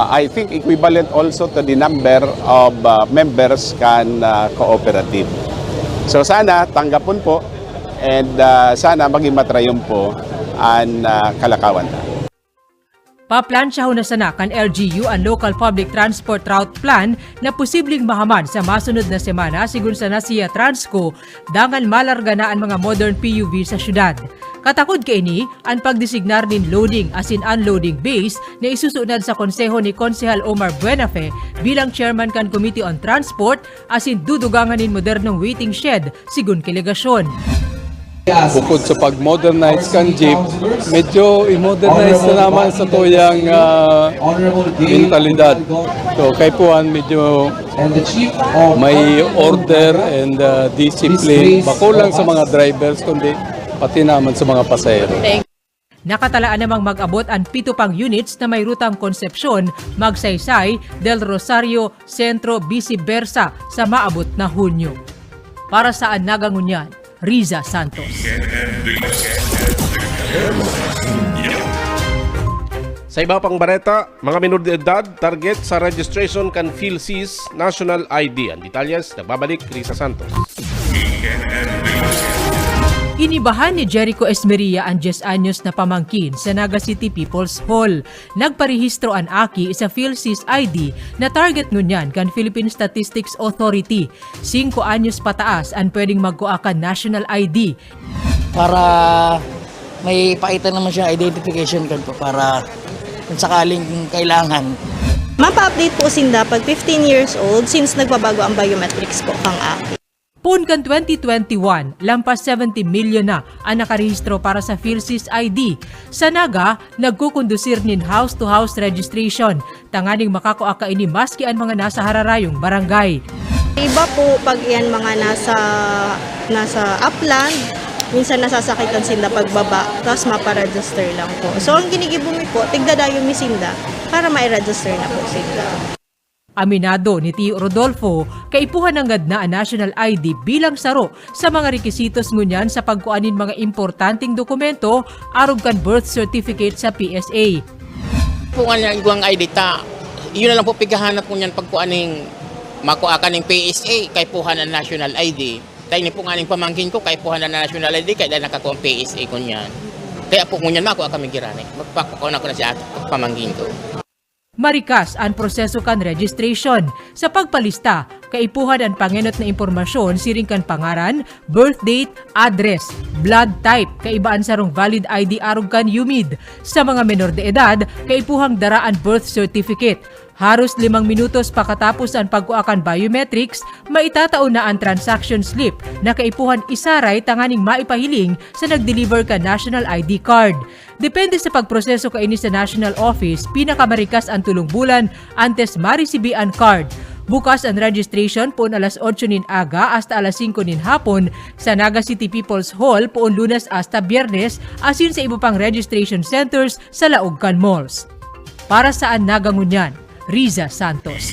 I think equivalent also to the number of members kan cooperative. So sana tanggapon po and sana maging matrayon po ang kalakawan. Paplansyaho na sana kan LGU ang Local Public Transport Route Plan na posibleng mahaman sa masunod na semana sigun sa Nasia Transco dangan malarga na ang mga modern PUV sa syudad. Katakod kay ini ang pagdesignar nin loading as in unloading base na isusunod sa konseho ni Konsehal Omar Buenafe bilang chairman kan Committee on Transport as in dudugangan nin modernong waiting shed sigun kay Legacion. Bukod sa pag-modernize kan jeep, medyo i-modernize na naman sa tuyang mentalidad. So kay Puan medyo may order and discipline, bako lang sa mga drivers kundi pati naman sa mga pasahero. Nakatalaan namang mag-abot ang 7 pang units na may rutang Concepcion, Magsaysay, Del Rosario, Centro, Vice Versa sa maabot na Hunyo. Para sa Nagangunyan, Riza Santos. Sa iba pang bareta, mga minor de edad target sa registration kan PhilSys National ID. Ang detalyes, nagbabalik Riza Santos. Inibahan ni Jericho Esmeria ang 10 anyos na pamangkin sa Naga City People's Hall. Nagparehistro ang aki sa PhilSys ID na target ngunyan kan Philippine Statistics Authority. 5 anyos pataas ang pwedeng magkuakan national ID. Para may ipakita naman siya identification card po para kung sakaling kailangan. Mapa-update po sinda pag 15 years old since nagbabago ang biometrics po kang aki. Punkan 2021, lampas 70 milyon na ang nakarehistro para sa PhilSys ID. Sa Naga, nagkukondusir nin house-to-house registration. Tanganing makakuaka ini maski ang mga nasa hararayong barangay. Iba po pag iyan mga nasa upland, minsan nasasakitan sinda pagbaba, tapos maparegister lang po. So ang ginigibumi po, tigdadayo mi sinda para ma-register na po sinda. Aminado ni Tio Rodolfo, kaipuhan ng na ang national ID bilang saro sa mga rekisitos ngunyan sa pagkuanin mga importanteng dokumento arog kan birth certificate sa PSA. Pungan niya ang ID ta, yun na lang po pigahanap ko niyan pagkuaning makuakan ng PSA, kaipuhan ng national ID. Tayo ni po nga ng pamangkin ko, kaipuhan ng national ID, kaya nakakuha ang PSA ko niyan. Kaya po ngunyan makuha kami girani, magpakuha na ko na siya at pamangkin ko. Marikas ang proseso kan registration. Sa pagpalista, kaipuhan ang pangenot na impormasyon siring kan pangaran, birth date, address, blood type, kaibaan sarong valid ID arog kan UMID. Sa mga menor de edad, kaipuhang daraan birth certificate. Haros 5 minutos pakatapos ang pagkuakan biometrics, maitatao na ang transaction slip na kaipuhan isaray tanganing maipahiling sa nag-deliver ka national ID card. Depende sa pagproseso kaini sa National Office, pinakamarikas ang tulong bulan antes marisibi ang card. Bukas ang registration poon alas 8 nin aga hasta alas 5 nin hapon sa Naga City People's Hall poon Lunes hasta Biyernes asin sa iba pang registration centers sa Laogcan Malls. Para sa Nagangunyan, Riza Santos.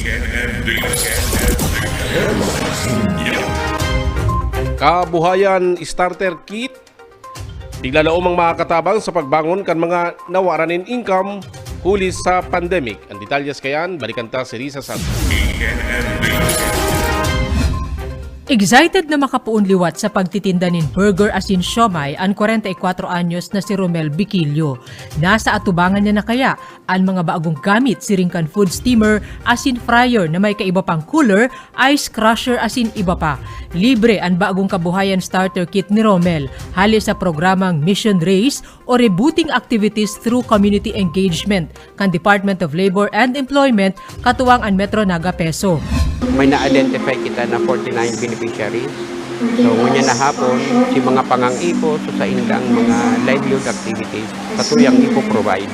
Kabuhayan starter kit. Tiglalaom ang mga katabang sa pagbangon kan mga nawaranin income huli sa pandemic. Ang detalyas kayan, balikan ta si Risa Santos. Excited na makapuon liwat sa pagtitinda nin burger asin siomay ang 44 anyos na si Romel Biquillo. Nasa atubangan niya na kaya ang mga bagong gamit si Ringkan Food Steamer asin fryer na may kaiba pang cooler, ice crusher asin iba pa. Libre ang bagong kabuhayan starter kit ni Romel hali sa programang Mission Race o Rebooting Activities through Community Engagement kan Department of Labor and Employment katuwang ang Metro Naga Peso. May na-identify kita na 49 beneficiaries. So, ngunya na hapon, si mga pangang-ipo sa indang mga livelihood activities, katuyang ipo-provide.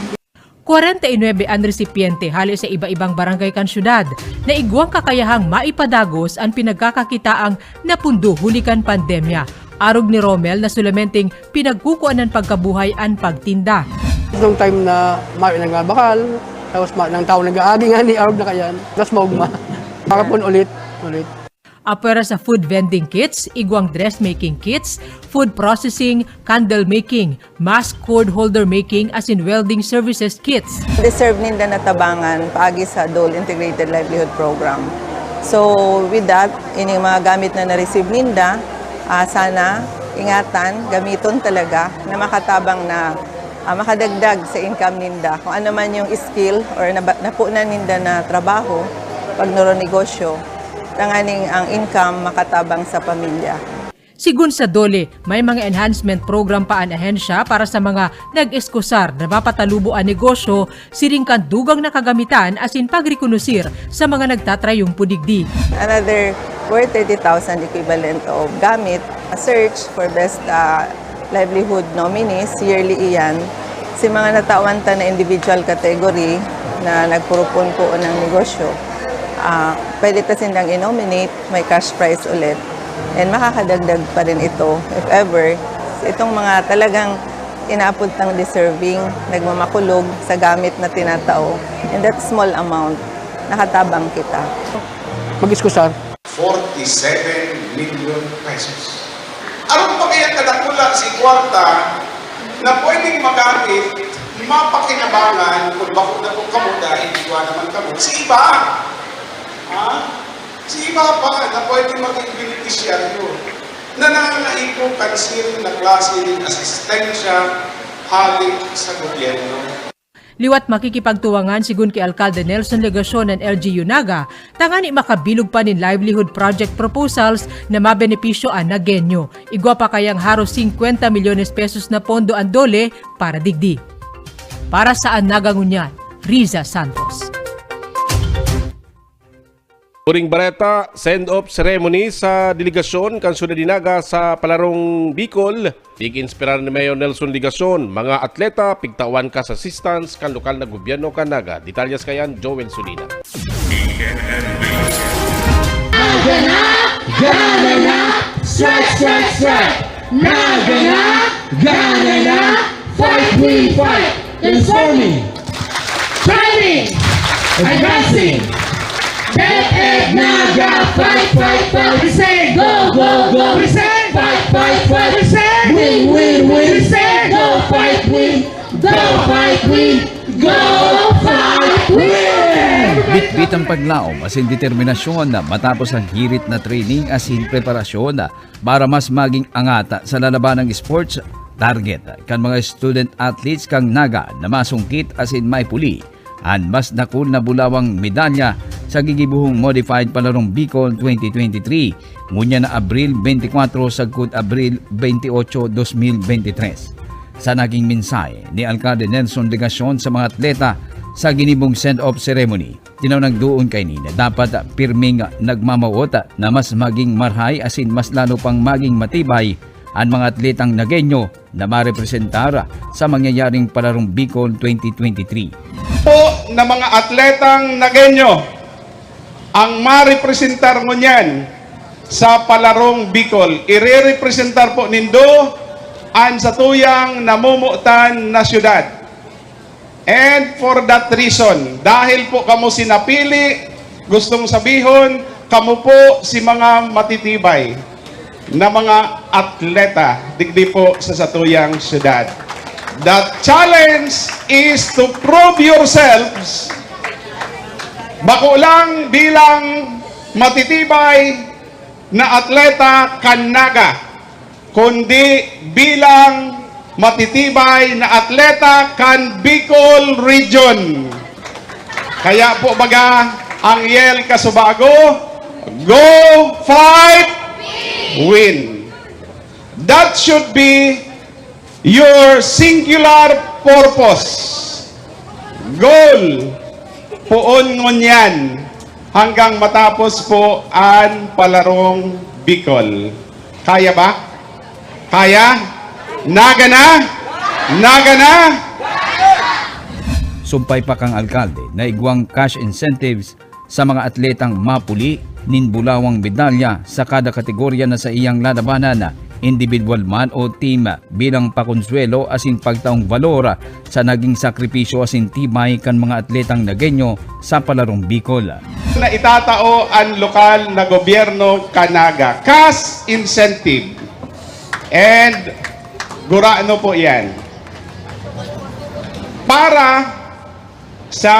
49 ang resipiente hali sa iba-ibang barangay kan syudad na igwang kakayahang maipadagos ang pinagkakakitaang napundo hulikan pandemya. Arog ni Romel na sulamenting pinagkukuanan pagkabuhay ang pagtinda. Nung time na mao nang bakal, tapos nang tao nag-aagi nga ni arog na kayan, tapos maugma. Makapon ulit. Apera sa food vending kits, igwang dressmaking kits, food processing, candle making, mask cord holder making as in welding services kits. Deserve ninda natabangan paagi sa Dole Integrated Livelihood Program. So with that, ini mga gamit na na-receive ninda, sana ingatan, gamiton talaga na makatabang na makadagdag sa income ninda. Kung ano man yung skill or napunan ninda na trabaho, pag negosyo, tanganing ang income makatabang sa pamilya. Sigun sa Dole, may mga enhancement program pa ang ahensya para sa mga nag-eskusar na mapatalubo ang negosyo, siringkan dugang nakagamitan asin pagrekonusir sa mga nagtatrayong pudigdi. Another worth 30,000 equivalent of gamit, a search for best livelihood nominees, yearly iyan, si mga natawanta na individual category na nagpurupon po ng negosyo. Pwede ta sindang i-nominate, may cash prize ulit. And makakadagdag pa rin ito, if ever, itong mga talagang inapuntang deserving, nagmamakulog sa gamit na tinatao. And that small amount, nakatabang kita. Mag-iskusar. 47 million pesos. Anong pa kaya kadakula si kwarta na pwedeng magamit, mapakinabangan, kung bako na kung kamo dahil iwa naman kamo, si iba. Si iba pa na pwede maging beneficiaryo na nangangaipo kansirin na klase ng asistensya halik sa gobyerno. Liwat makikipagtuwangan sigun kay Alcalde Nelson Legacion ng LGU Naga, tangani makabilog pa nin livelihood project proposals na mabenepisyo ang Nagenyo. Igwa pa kayang haros 50 milyones pesos na pondo ang Dole para digdi. Para saan Nagangunyan, Riza Santos. Puring Bareta, send-off ceremony sa delegasyon kan Syudad Dinaga sa Palarong Bicol. Pig-inspirar ni Mayor Nelson Legacion, mga atleta, pigtawan kas assistance kan lokal na gobyerno kan Naga. Detalyas kayan, Joel Sulina. Gana, strike, strike, strike. Gana, fight, we fight. Transforming, training, advancing. Egg Naga, fight, fight, fight. We say go, go, go. We say fight, fight, fight. We say win, win, win. We say go, fight, win. Go, fight, win. Go, fight, win. Bitbit ang paglaom asin determinasyon na matapos ang hirit na training asin preparasyon na para mas maging angata sa lalabanang sports target kan mga student athletes kang Naga na masungkit asin may puli an mas nakul na bulawang medalya sa gigibuhong Modified Palarong Bicol 2023 ngunya na Abril 24 sagkod Abril 28, 2023. Sa naging mensahe ni Alcalde Nelson Legacion sa mga atleta sa ginibong send-off ceremony, tinawag doon kay ni na dapat pirming nagmamawota na mas maging marhay asin mas lalo pang maging matibay ang mga atletang Nagenyo na marepresentar sa mangyayaring Palarong Bicol 2023. Po na mga atletang Nagenyo ang marepresentar mo niyan sa Palarong Bicol. Ire-representar po nindo ang sa tuyang namumutan na syudad. And for that reason, dahil po kamo sinapili, gustong sabihon, kamo po si mga matitibay na mga atleta digdi po sa satuyang syudad. The challenge is to prove yourselves bako lang bilang matitibay na atleta Kannaga, kundi bilang matitibay na atleta kan Bicol Region. Kaya po baga ang yel kasubago, go, fight, win. That should be your singular purpose. Goal poon ngunyan hanggang matapos po ang palarong Bicol. Kaya ba? Kaya? Naga na? Naga na? Sumpay pa kang alkalde na igwang cash incentives sa mga atletang mapuli, ninbulawang medalya sa kada kategorya na sa iyang lalabanan, individual man o team, bilang pakonsuelo asin pagtaong valor sa naging sakripisyo asin tibay kan mga atletang Nagueño sa palarong Bicol. Na itatao ang lokal na gobyerno Kannaga, cash incentive. And gurano po yan. Para sa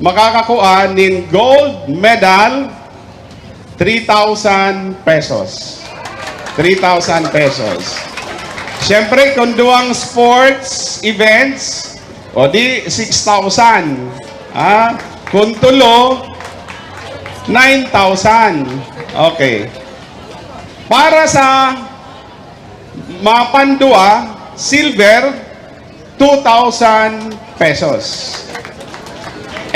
makakakuha ng gold medal, 3,000 pesos. 3,000 pesos. Siyempre, kung duwang sports events, o di 6,000. Kung tulo, 9,000. Okay. Para sa mapandua, silver, 2,000 pesos.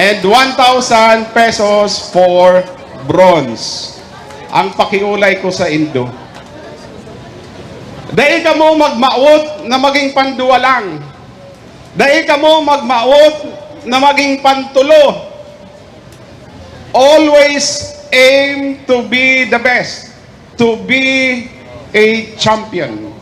And 1,000 pesos for bronze. Ang pakiulay ko sa Indo. Dahil ka mo magmaot na maging pandua lang. Dahil ka mo magmaot na maging pantulo. Always aim to be the best. To be a champion.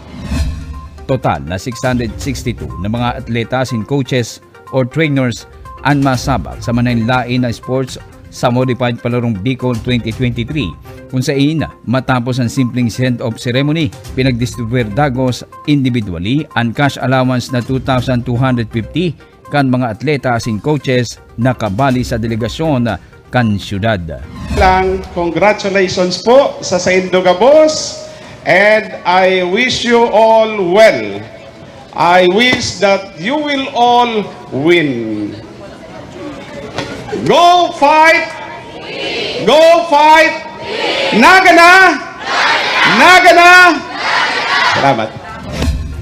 Total na 662 na mga atleta sin coaches or trainers ang masabak sa mananlain na sports sa Modified Palarong Bicol 2023, kung saan matapos ang simpleng send-off ceremony, pinagdistribuir dagos individually ang cash allowance na 2,250 kan mga atleta asin coaches na kabali sa delegasyon kan syudad. Congratulations po sa Saindoga Boss, and I wish you all well. I wish that you will all win. Go fight! Go fight! Naga na! Naga na! Salamat.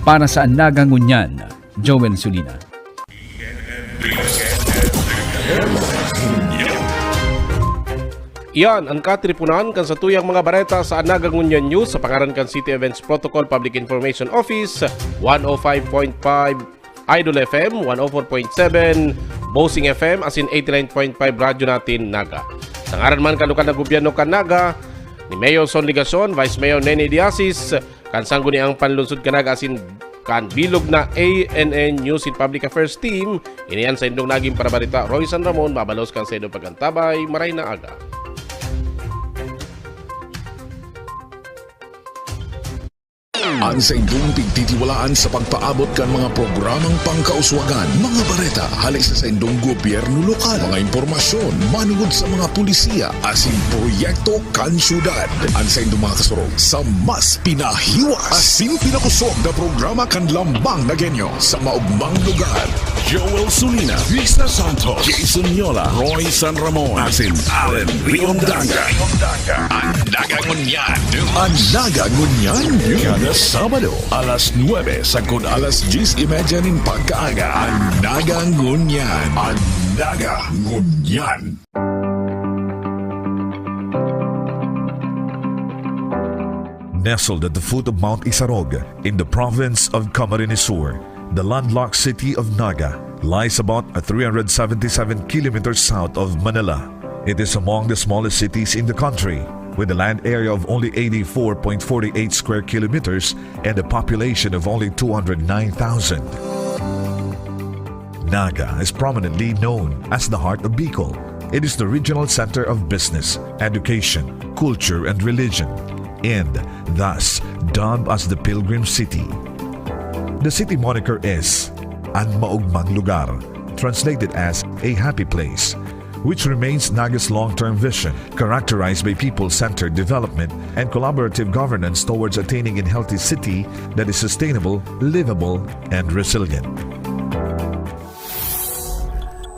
Para sa Naga Ngunyan, Joel Sulina. Iyan ang katripunan kan sa tuyang mga bareta sa Naga Ngunyan News sa pangaran kan City Events Protocol Public Information Office, 105.5 Idol FM, 104.7 Bossing FM, asin 89.5 radyo natin Naga. Sa ngaran man kanukan na gobyerno kan Naga, ni Mayor Son Ligason, Vice Mayor Nene Diasis, kan sangguni ang panlunsod kan Naga asin kan bilog na ANN News in Public Affairs Team, iniyan sa indong naging parabarita Roy San Ramon, mabalos kan sa indong pagantabay, maray na aga. Ang sa indong pigtitiwalaan sa pagpaabot kan mga programang pangkauswagan, mga bareta, halik sa indong gobyerno lokal, mga impormasyon, manungod sa mga pulisiya, asin proyekto kan syudad. Ang sa indong mga kasurog sa mas pinahiwas, asin pinakusog na programa kan Lambang Nagueño sa maugmang lugar. Joel Sulina, Vista Santos, Jason Yola, Roy San Ramon, asin Allen Riondaga. Ang Naga Ngunyan. Ang Naga Ngunyan. Kada Sabado, alas 9 sagod alas 10:30 nin pagkaaga. Ang Naga Ngunyan. Ang Naga Ngunyan. Nestled at the foot of Mount Isarog in the province of Camarines Sur, the landlocked city of Naga lies about 377 kilometers south of Manila. It is among the smallest cities in the country, with a land area of only 84.48 square kilometers and a population of only 209,000. Naga is prominently known as the heart of Bicol. It is the regional center of business, education, culture, and religion, and thus dubbed as the Pilgrim City. The city moniker is Ang Maugmang Lugar, translated as a happy place, which remains Naga's long-term vision, characterized by people-centered development and collaborative governance towards attaining a healthy city that is sustainable, livable, and resilient.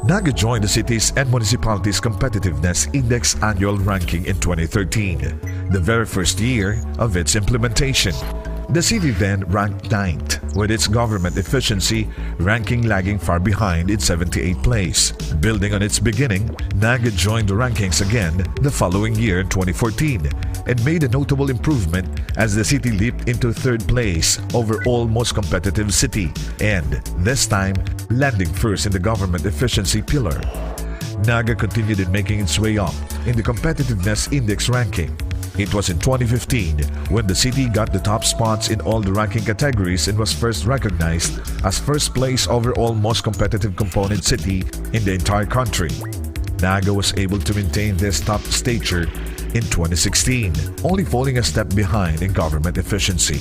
Naga joined the Cities and Municipalities Competitiveness Index annual ranking in 2013, the very first year of its implementation. The city then ranked 9th, with its government efficiency ranking lagging far behind its 78th place. Building on its beginning, Naga joined the rankings again the following year in 2014 and made a notable improvement as the city leaped into 3rd place overall most competitive city and, this time, landing first in the government efficiency pillar. Naga continued in making its way up in the Competitiveness Index ranking. It was in 2015 when the city got the top spots in all the ranking categories and was first recognized as first place overall most competitive component city in the entire country. Naga was able to maintain this top stature in 2016, only falling a step behind in government efficiency.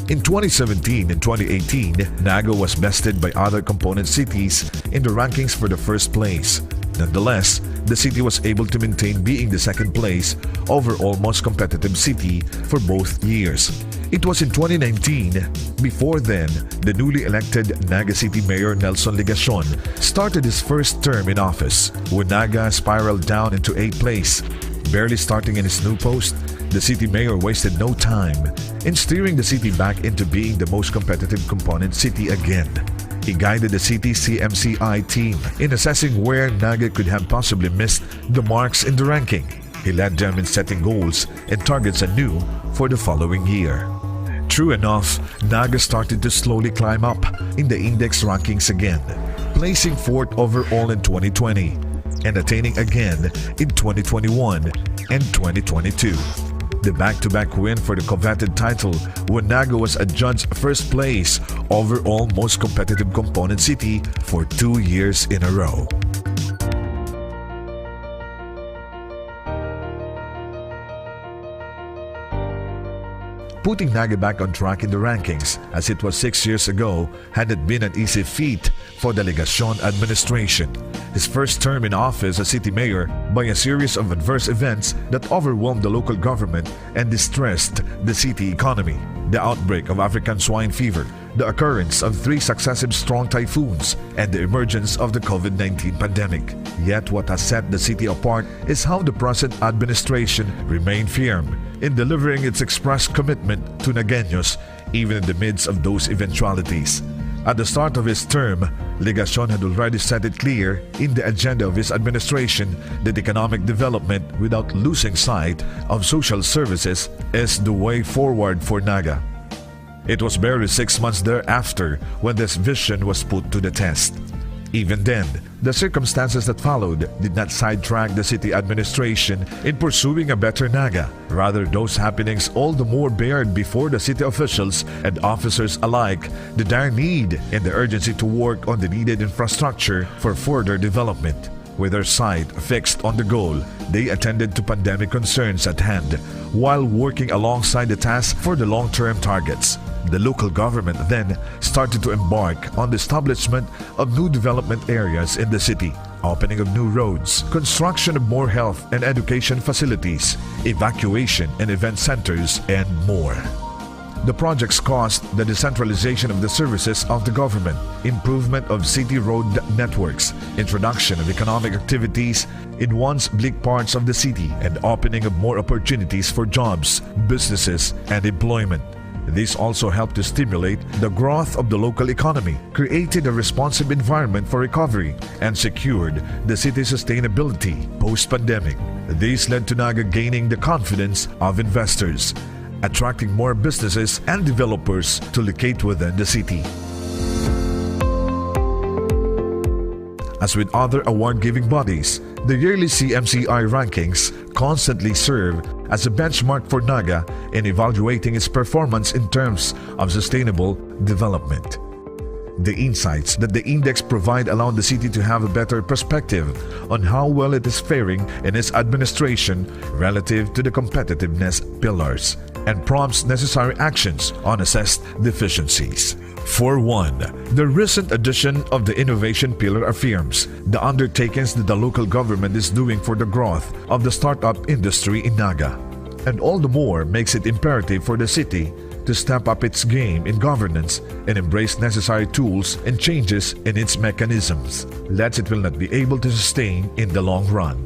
In 2017 and 2018, Naga was bested by other component cities in the rankings for the first place. Nonetheless, the city was able to maintain being the 2nd place overall most competitive city for both years. It was in 2019, before then, the newly elected Naga City Mayor Nelson Ligacion started his first term in office, when Naga spiraled down into 8th place. Barely starting in his new post, the city mayor wasted no time in steering the city back into being the most competitive component city again. He guided the city's CMCI team in assessing where Naga could have possibly missed the marks in the ranking. He led them in setting goals and targets anew for the following year. True enough, Naga started to slowly climb up in the index rankings again, placing 4th overall in 2020 and attaining again in 2021 and 2022. The back-to-back win for the coveted title when Naga was adjudged first place overall most competitive component city for 2 years in a row. Putting Naga back on track in the rankings, as it was 6 years ago, hadn't been an easy feat for the Ligacion administration. His first term in office as city mayor, by a series of adverse events that overwhelmed the local government and distressed the city economy. The outbreak of African swine fever, the occurrence of 3 successive strong typhoons, and the emergence of the COVID-19 pandemic. Yet what has set the city apart is how the present administration remained firm in delivering its expressed commitment to Nagueños even in the midst of those eventualities. At the start of his term, Ligacion had already set it clear in the agenda of his administration that economic development without losing sight of social services is the way forward for Naga. It was barely 6 months thereafter when this vision was put to the test. Even then, the circumstances that followed did not sidetrack the city administration in pursuing a better Naga. Rather, those happenings all the more bared before the city officials and officers alike the dire need and the urgency to work on the needed infrastructure for further development. With their sight fixed on the goal, they attended to pandemic concerns at hand while working alongside the task for the long-term targets. The local government then started to embark on the establishment of new development areas in the city, opening of new roads, construction of more health and education facilities, evacuation and event centers, and more. The projects caused the decentralization of the services of the government, improvement of city road networks, introduction of economic activities in once bleak parts of the city, and opening of more opportunities for jobs, businesses, and employment. This also helped to stimulate the growth of the local economy, created a responsive environment for recovery, and secured the city's sustainability post-pandemic. This led to Naga gaining the confidence of investors, attracting more businesses and developers to locate within the city. As with other award-giving bodies, the yearly CMCI rankings constantly serve as a benchmark for Naga in evaluating its performance in terms of sustainable development. The insights that the index provide allow the city to have a better perspective on how well it is faring in its administration relative to the competitiveness pillars. and prompts necessary actions on assessed deficiencies. For one, the recent addition of the innovation pillar affirms the undertakings that the local government is doing for the growth of the startup industry in Naga, and all the more makes it imperative for the city to step up its game in governance and embrace necessary tools and changes in its mechanisms, lest it will not be able to sustain in the long run.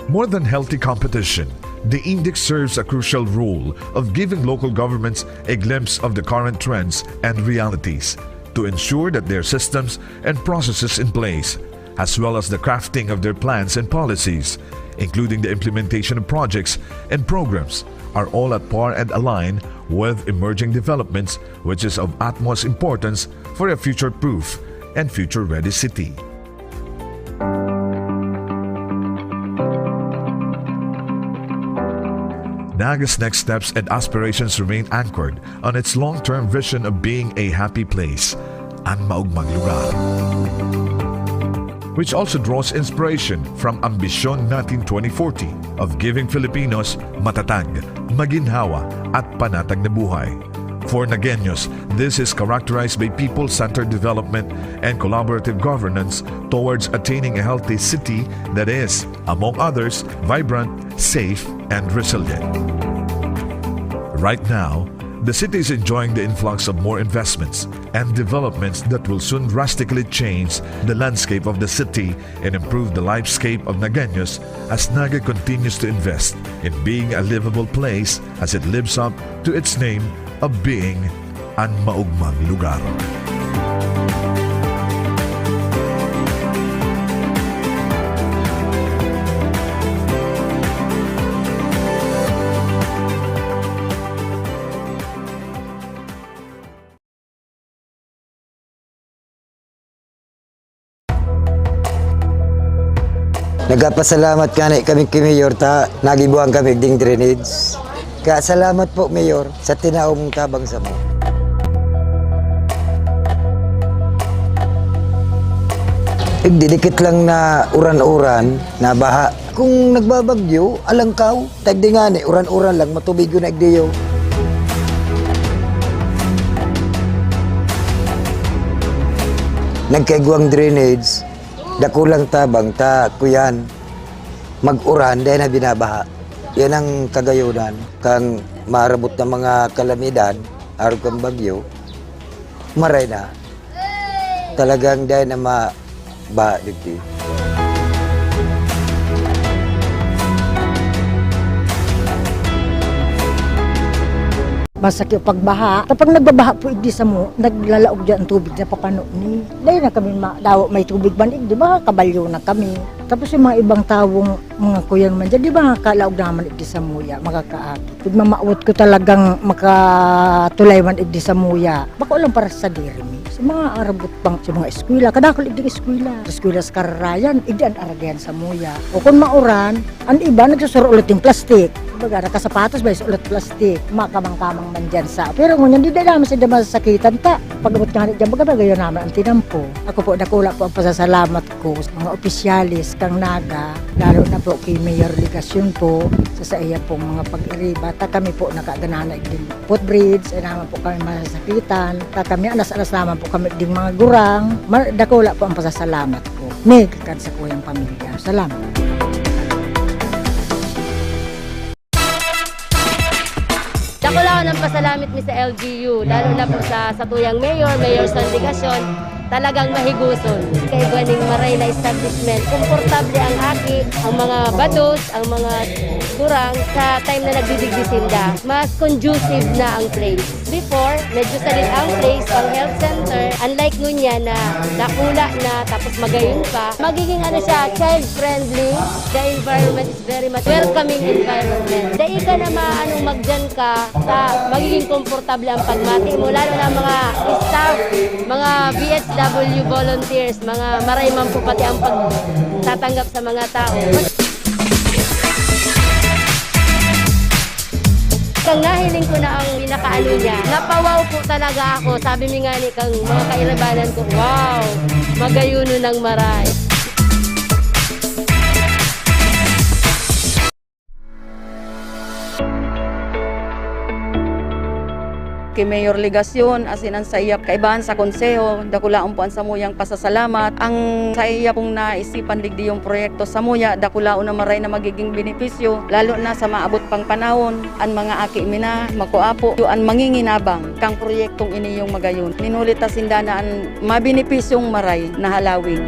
More than healthy competition, the index serves a crucial role of giving local governments a glimpse of the current trends and realities to ensure that their systems and processes in place, as well as the crafting of their plans and policies, including the implementation of projects and programs, are all at par and aligned with emerging developments, which is of utmost importance for a future-proof and future-ready city. Naga's next steps and aspirations remain anchored on its long-term vision of being a happy place, ang maugmang lugar, which also draws inspiration from Ambisyon Natin 2040 of giving Filipinos matatag, maginhawa at panatag na buhay. For Nagueños, this is characterized by people-centered development and collaborative governance towards attaining a healthy city that is, among others, vibrant, safe, and resilient. Right now, the city is enjoying the influx of more investments and developments that will soon drastically change the landscape of the city and improve the lifescape of Nagueños as Naga continues to invest in being a livable place as it lives up to its name of being ang maugmang lugar. Nagapasalamat kami Mayor ta nagibuang kami ding drainage. Kaya salamat po Mayor sa tinaong tabang sa mo. Didikit lang na uran-uran na baha. Kung nagbabagyo, alangkaw, tagdingani, uran-uran lang, matubig yun nagdiyo. Nagkaiguang drainage, dakulang tabang ta kuyan mag-uran dahil na binabaha. Yan ang kagayunan kang marabot ng mga kalamidad araw kang bagyo maray na talagang dahil na mabaha dito. Basta kayo pagbaha. Kapag nagbabaha po igdi sa mo, naglalaog dyan ang tubig na papano ni. Dahil na kami may tubig man igdi ba, kabalyo na kami. Tapos yung mga ibang tawong mga kuyan man dyan, di ba kalaog naman igdi sa muya, makakaakit. Pag mamaot ko talagang makatulay man igdi sa muya, baka walang para sa diri mi. Sa mga arabot pang sa mga eskwela, kadakol igdi eskwela. Sa eskwela sa kararayan, igdi ang aragayan sa muya. O kung mauran, ang iba nagsusuro ulit yung plastik. Baga, nakasapatos ba ulit plastik, makamang-kamang man dyan sa. Pero ngunyan, di namin sa masasakitan ta. Pag-abot nga dyan, baga gayon naman ang tinampo. Ako po, nakula po ang pasasalamat ko sa mga opisyalis kang Naga, lalo na po kay Mayor Ligasyon po, sa iya pong mga pag-iriba. Ta kami po nakaganana din footbridge, ay naman po kami masasakitan. Ta kami, anas-anas naman po kami din mga gurang. Nakula po ang pasasalamat ko. May kakad sa kuyang pamilya. Salamat. Ako lang ng pasalamit mi sa LGU, lalo na po sa tuyang Mayor San Ligasyon, talagang mahiguson. Kay Gwaning Maray na establishment, komportable ang aki, ang mga bados, ang mga kurang sa time na nagdidigdisinda. Mas conducive na ang place. Before, medyo salit ang place, ang health center, unlike ngunyan na nakula na tapos magayon pa, magiging siya, child-friendly. The environment is very much welcoming environment. Dahil ka na magdyan ka, magiging komportable ang pagmati mo, lalo na mga staff, mga BHW volunteers, mga marayman po pati ang pagtatanggap sa mga tao. Kang nahiling ko na ang pinakaano niya, napawaw po talaga ako. Sabi mi nga ni kang mga kairabanan ko, wow, magayuno ng maray. kay Mayor Legasyon, asin ang sayap kaibahan sa konseho, dakulaon po ang samuyang pasasalamat. Ang sayap pong naisipan digdi yung proyekto samuya, dakulaon na maray na magiging benepisyo, lalo na sa maabot pang panahon, ang mga aki mina, makuapo, ang manginginabang, kang proyektong ini yung magayon. Ninulit ta sindana ang mabenepisyong maray na halawig.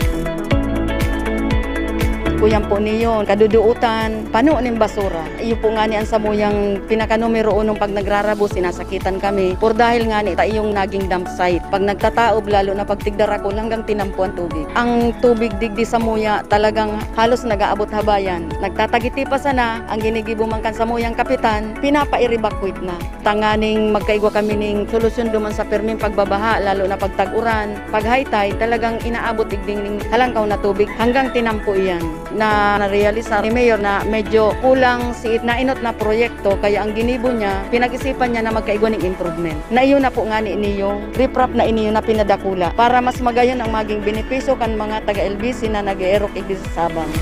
Kuyan po niyo, kaduduutan, pano ng basura. Iyo po nga ni ang samuyang pinaka-numero 1 pag nagrarabo, sinasakitan kami. Por dahil nga ni iyong naging dump site. Pag nagtataob, lalo na pag tigdarakol hanggang tinampo ang tubig. Ang tubig digdi samuya talagang halos nag-aabot habayan. Nagtatagiti pa sana, ang ginigibumangkan samuyang kapitan, pinapa-evacuate na. Tanganing magkaigwa kami ng solusyon duman sa perming pagbabaha, lalo na pag tag-uran. Pag high tide, talagang inaabot digding ng halangkaw na tubig hanggang tinampo iyan. Na narealisa ni Mayor na medyo kulang si nainot na proyekto, kaya ang ginibo niya, pinag-isipan niya na magkaigwa ng improvement. Na iyon na po nga ni iniyong riprap na iniyo na pinadakula para mas magayon ang maging benepisyo kan mga taga-LBC na nag-e-erok igdi sa Sabang.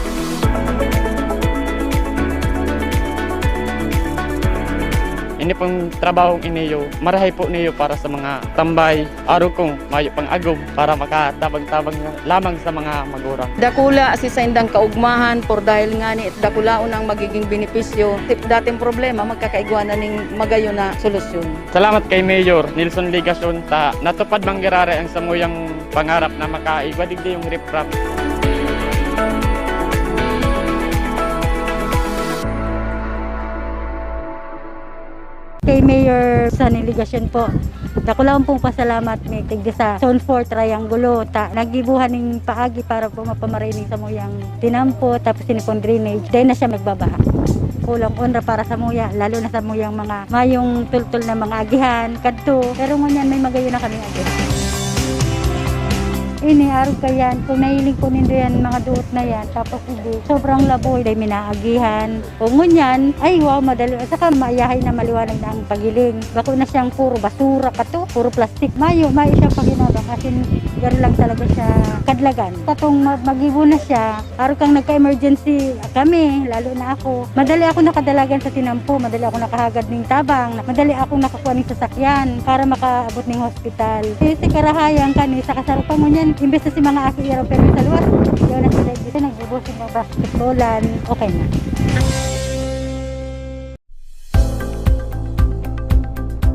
Ini pong trabahong iniyo, marahay po niyo para sa mga tambay, araw kong mayo pang agom para makatabang-tabang lamang sa mga magurang. Dakula si sa indang kaugmahan por dahil nga ni dakulaon ang magiging benepisyo. Dating problema magkakaigwanan ning magayon na solusyon. Salamat kay Mayor Nilson Legasyon ta natupad manggirare ang samuyang pangarap na makaigwa digdi yung riprap. Kay Mayor Sunny Legasyon po, dako lang pong pasalamat may tigda sa Zone 4 Triangulo. Nagibuhan ng paagi para po mapamarinig sa muyang tinampo, tapos sinipon drainage. Dahil na siya magbabaha. Kulang onra para sa muya, lalo na sa muyang mga mayong tultul na mga agihan, kadto. Pero ngunyan may magayon na kami agad. Ini araw ka yan, kung nahiling ko nindo yan, mga duot na yan, tapos hindi, sobrang laboy, dahil minaagihan. Kung ngunyan, ay wow, madali. Saka maayahay na maliwanag na ang pagiling. Bako na siyang puro basura ka to, puro plastic. Mayo siya paginabang, kasi gano'n lang talaga siya kadlagan. Tatong mag-ibo na siya, araw kang nagka-emergency kami, lalo na ako. Madali ako nakadalagan sa tinampo, madali ako nakahagad ng tabang, madali ako nakakuha ng sasakyan para makaabot ng hospital. Kasi karahayan kani sa kasarupan mo niyan, imbes na si mga aki iraw pero sa luwas, yun na sila dito, nagbubos yung mga basketballan, okay na.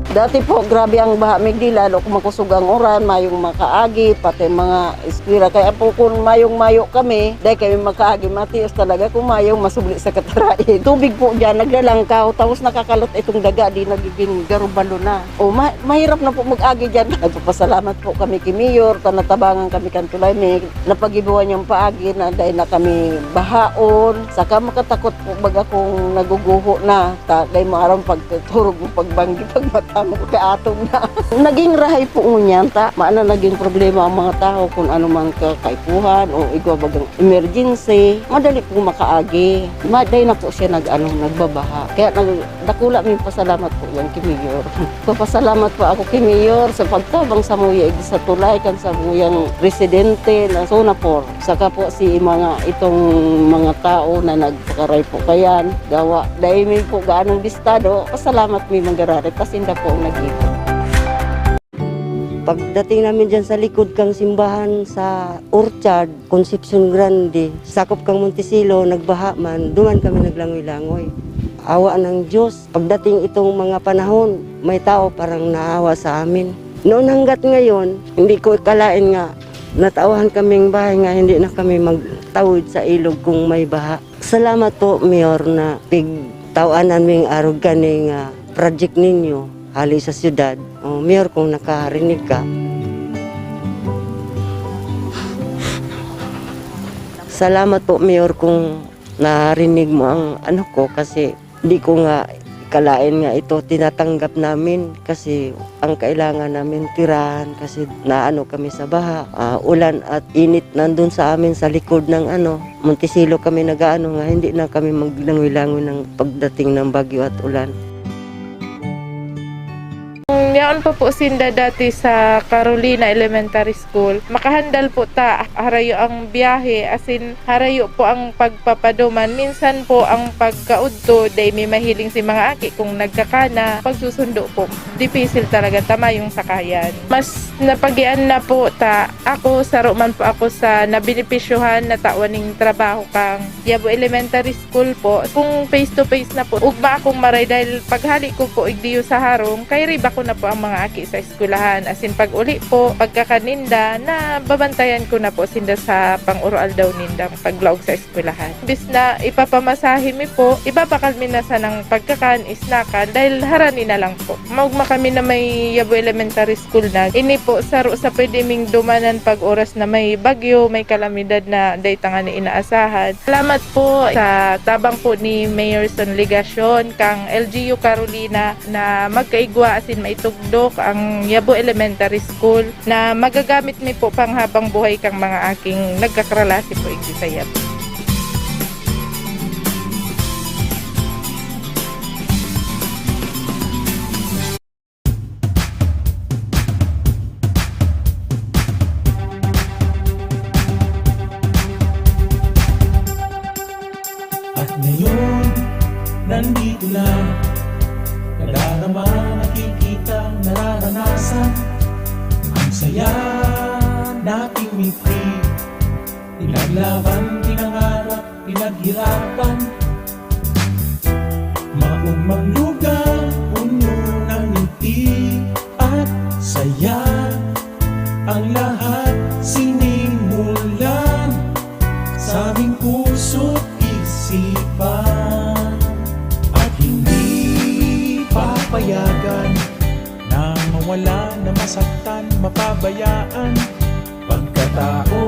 Dati po, grabe ang baha migdi, lalo kung makusugang oran, mayong makaagi, pati mga eskwira. Kaya po kung mayong-mayo kami, dahil kami makaagi, matios talaga kung mayong masubli sa katarain. Tubig po dyan, naglalangkaw, tapos nakakalot itong daga, di nagiging garubalo na. O, mahirap na po mag-agi dyan. Nagpapasalamat po kami kay Mayor, tanatabangan kami kantulay, may napagibuhan niyang paagi na dahil na kami bahaon. Saka makatakot po baga kung naguguho na, dahil maarang pagturog mo pagbanggi, pagmatang kaatong na. Naging rahay po ngunyan, maana naging problema ang mga tao kung ano mang kakaipuhan o igwa bagang emergency, madali po makaagi. Dahil na po siya nagbabaha. Kaya dakula may pasalamat po yan kay Mayor. Papasalamat po ako kay Mayor sa pagtabang sa muya sa tulay kan sa muyang residente na Zona 4. Saka po si itong mga tao na nagpakaray po kayan, gawa. Dahil may po gaanong listado, pasalamat may manggarari, pasinda po nag-ikot. Pagdating namin dyan sa likod kang simbahan sa Orchard, Concepcion Grande, sakop kang Montesilo, nagbaha man, duman kami naglangoy-langoy. Awa ng Diyos. Pagdating itong mga panahon, may tao parang naawa sa amin. Noon hanggat ngayon, hindi ko ikalain nga, natawahan kaming bahay nga, hindi na kami magtawid sa ilog kung may baha. Salamat po, Mayor, na pigtawanan ming arog kaning project ninyo. Hali sa syudad. Mayor, kung nakarinig ka. Salamat po, Mayor, kung narinig mo ang ko kasi di ko nga ikalain nga ito tinatanggap namin kasi ang kailangan namin tirahan kasi naano kami sa baha. Ulan at init nandun sa amin sa likod ng Montesilo kami nagaano nga hindi na kami maglangoy-langoy ng pagdating ng bagyo at ulan. Yaon po sinda dati sa Carolina Elementary School. Makahandal po ta harayo ang biyahe, asin harayo po ang pagpapaduman. Minsan po ang pagkaudto, day may mahiling si mga aki kung nagkakana. Pagsusundo po, difícil talaga tama yung sakayan. Mas napagian na po ta ako, saro man po ako sa nabinipisyuhan na tawaning trabaho kang Yabo Elementary School po. Kung face to face na po, ugba akong maray dahil paghali ko po igdiyo sa harong, kay riba ko na po ang mga aki sa eskwelahan. Asin pag uli po, pagkakaninda, na babantayan ko na po sinda sa pang-ural daw nindang paglaog sa eskwelahan. Bis na ipapamasahe mi po, ibabakal mi na sa ng pagkakan, isnakan, dahil harani na lang po. Maugma kami na may Yabo Elementary School na. Ini po, saro sa pwede ming dumanan pag oras na may bagyo, may kalamidad na dayta nga ni inaasahan. Salamat po sa tabang po ni Mayor Son Ligasyon, kang LGU Carolina na magkaigwa asin maitugdok ang Yabo Elementary School na magagamit mi po panghabang buhay kang mga aking nagkakralasi po igdi sa Yabo. At ngayon, nandito na, nadarama, nakikita, nararanasan. Ang saya nating may free, pinaglaban, pinangarap, pinaghirapan. Maugmang lugar, puno ng ngiti at saya. Ang lahat sinimulan sa aming puso't isipan. At hindi papayagan na mawala, na masaktan, mapabayaan. Pagkatao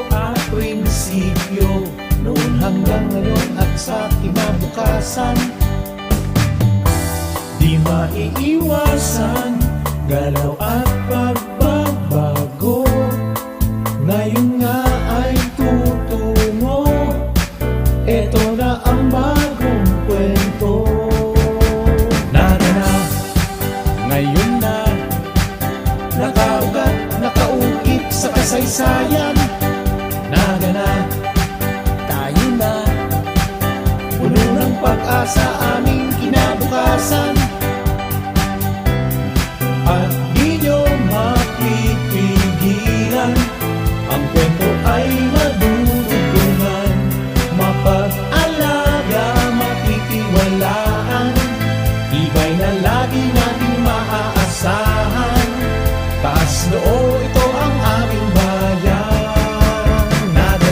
at prinsipyo, noon hanggang ngayon at sa kinabukasan. Di maiiwasan, galaw at pagbabago. Ngayon nga ay tutungo, eto na ang bagong kwento. Narana, ngayon na, nakaugat, nakaukit sa kasaysayan. Nagana, tayo na, puno ng pag-asa aming kinabukasan. At di nyo mapipigilan, ang kwento ay madudugtungan. Mapag-alaga, matitiwalaan, ibay na lagi nating maaasahan. Taas noo, ito ang aming bayan.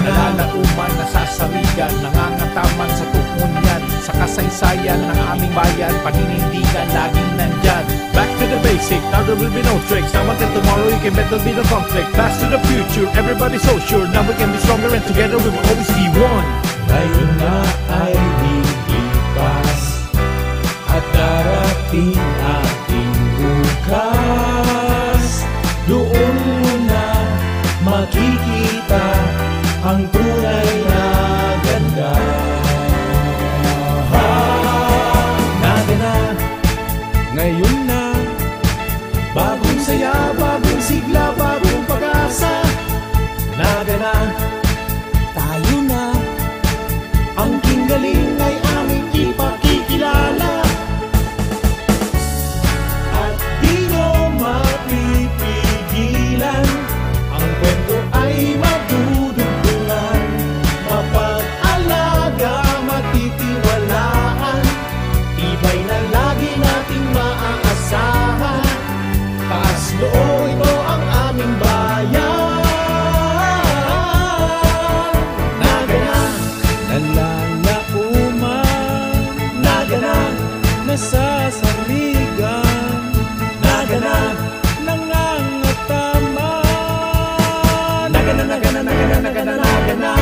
Nalalauman, nasasarigan, nangangataman sa tukunyan, sa kasaysayan ng aming bayan, paninindigan laging nandyan. Back to the basic, now there will be no tricks. Now until tomorrow you can bet there'll be no conflict. Fast to the future, everybody's so sure. Now we can be stronger and together we will always be one. Ngayon na ay lilipas at darating ating bukas. Doon mo na makikita ang tunay na ganda. Nagana, ngayon na, bagong saya, bagong sigla, bagong pag-asa. Nagana, tayo na, ang kinggaling ay aming ipakikilala. At di nyo mapipigilan, ang kwento ay madudugtungan. Mapag-alaga, matitiwalaan, ibay na lagi nating maaasahan. Taas noo, ito ang aming bayan. Nagana, nalalauman, nagana, nasasaligan, nagana, nangangataman. Nagana, nagana, nagana, nagana, nagana.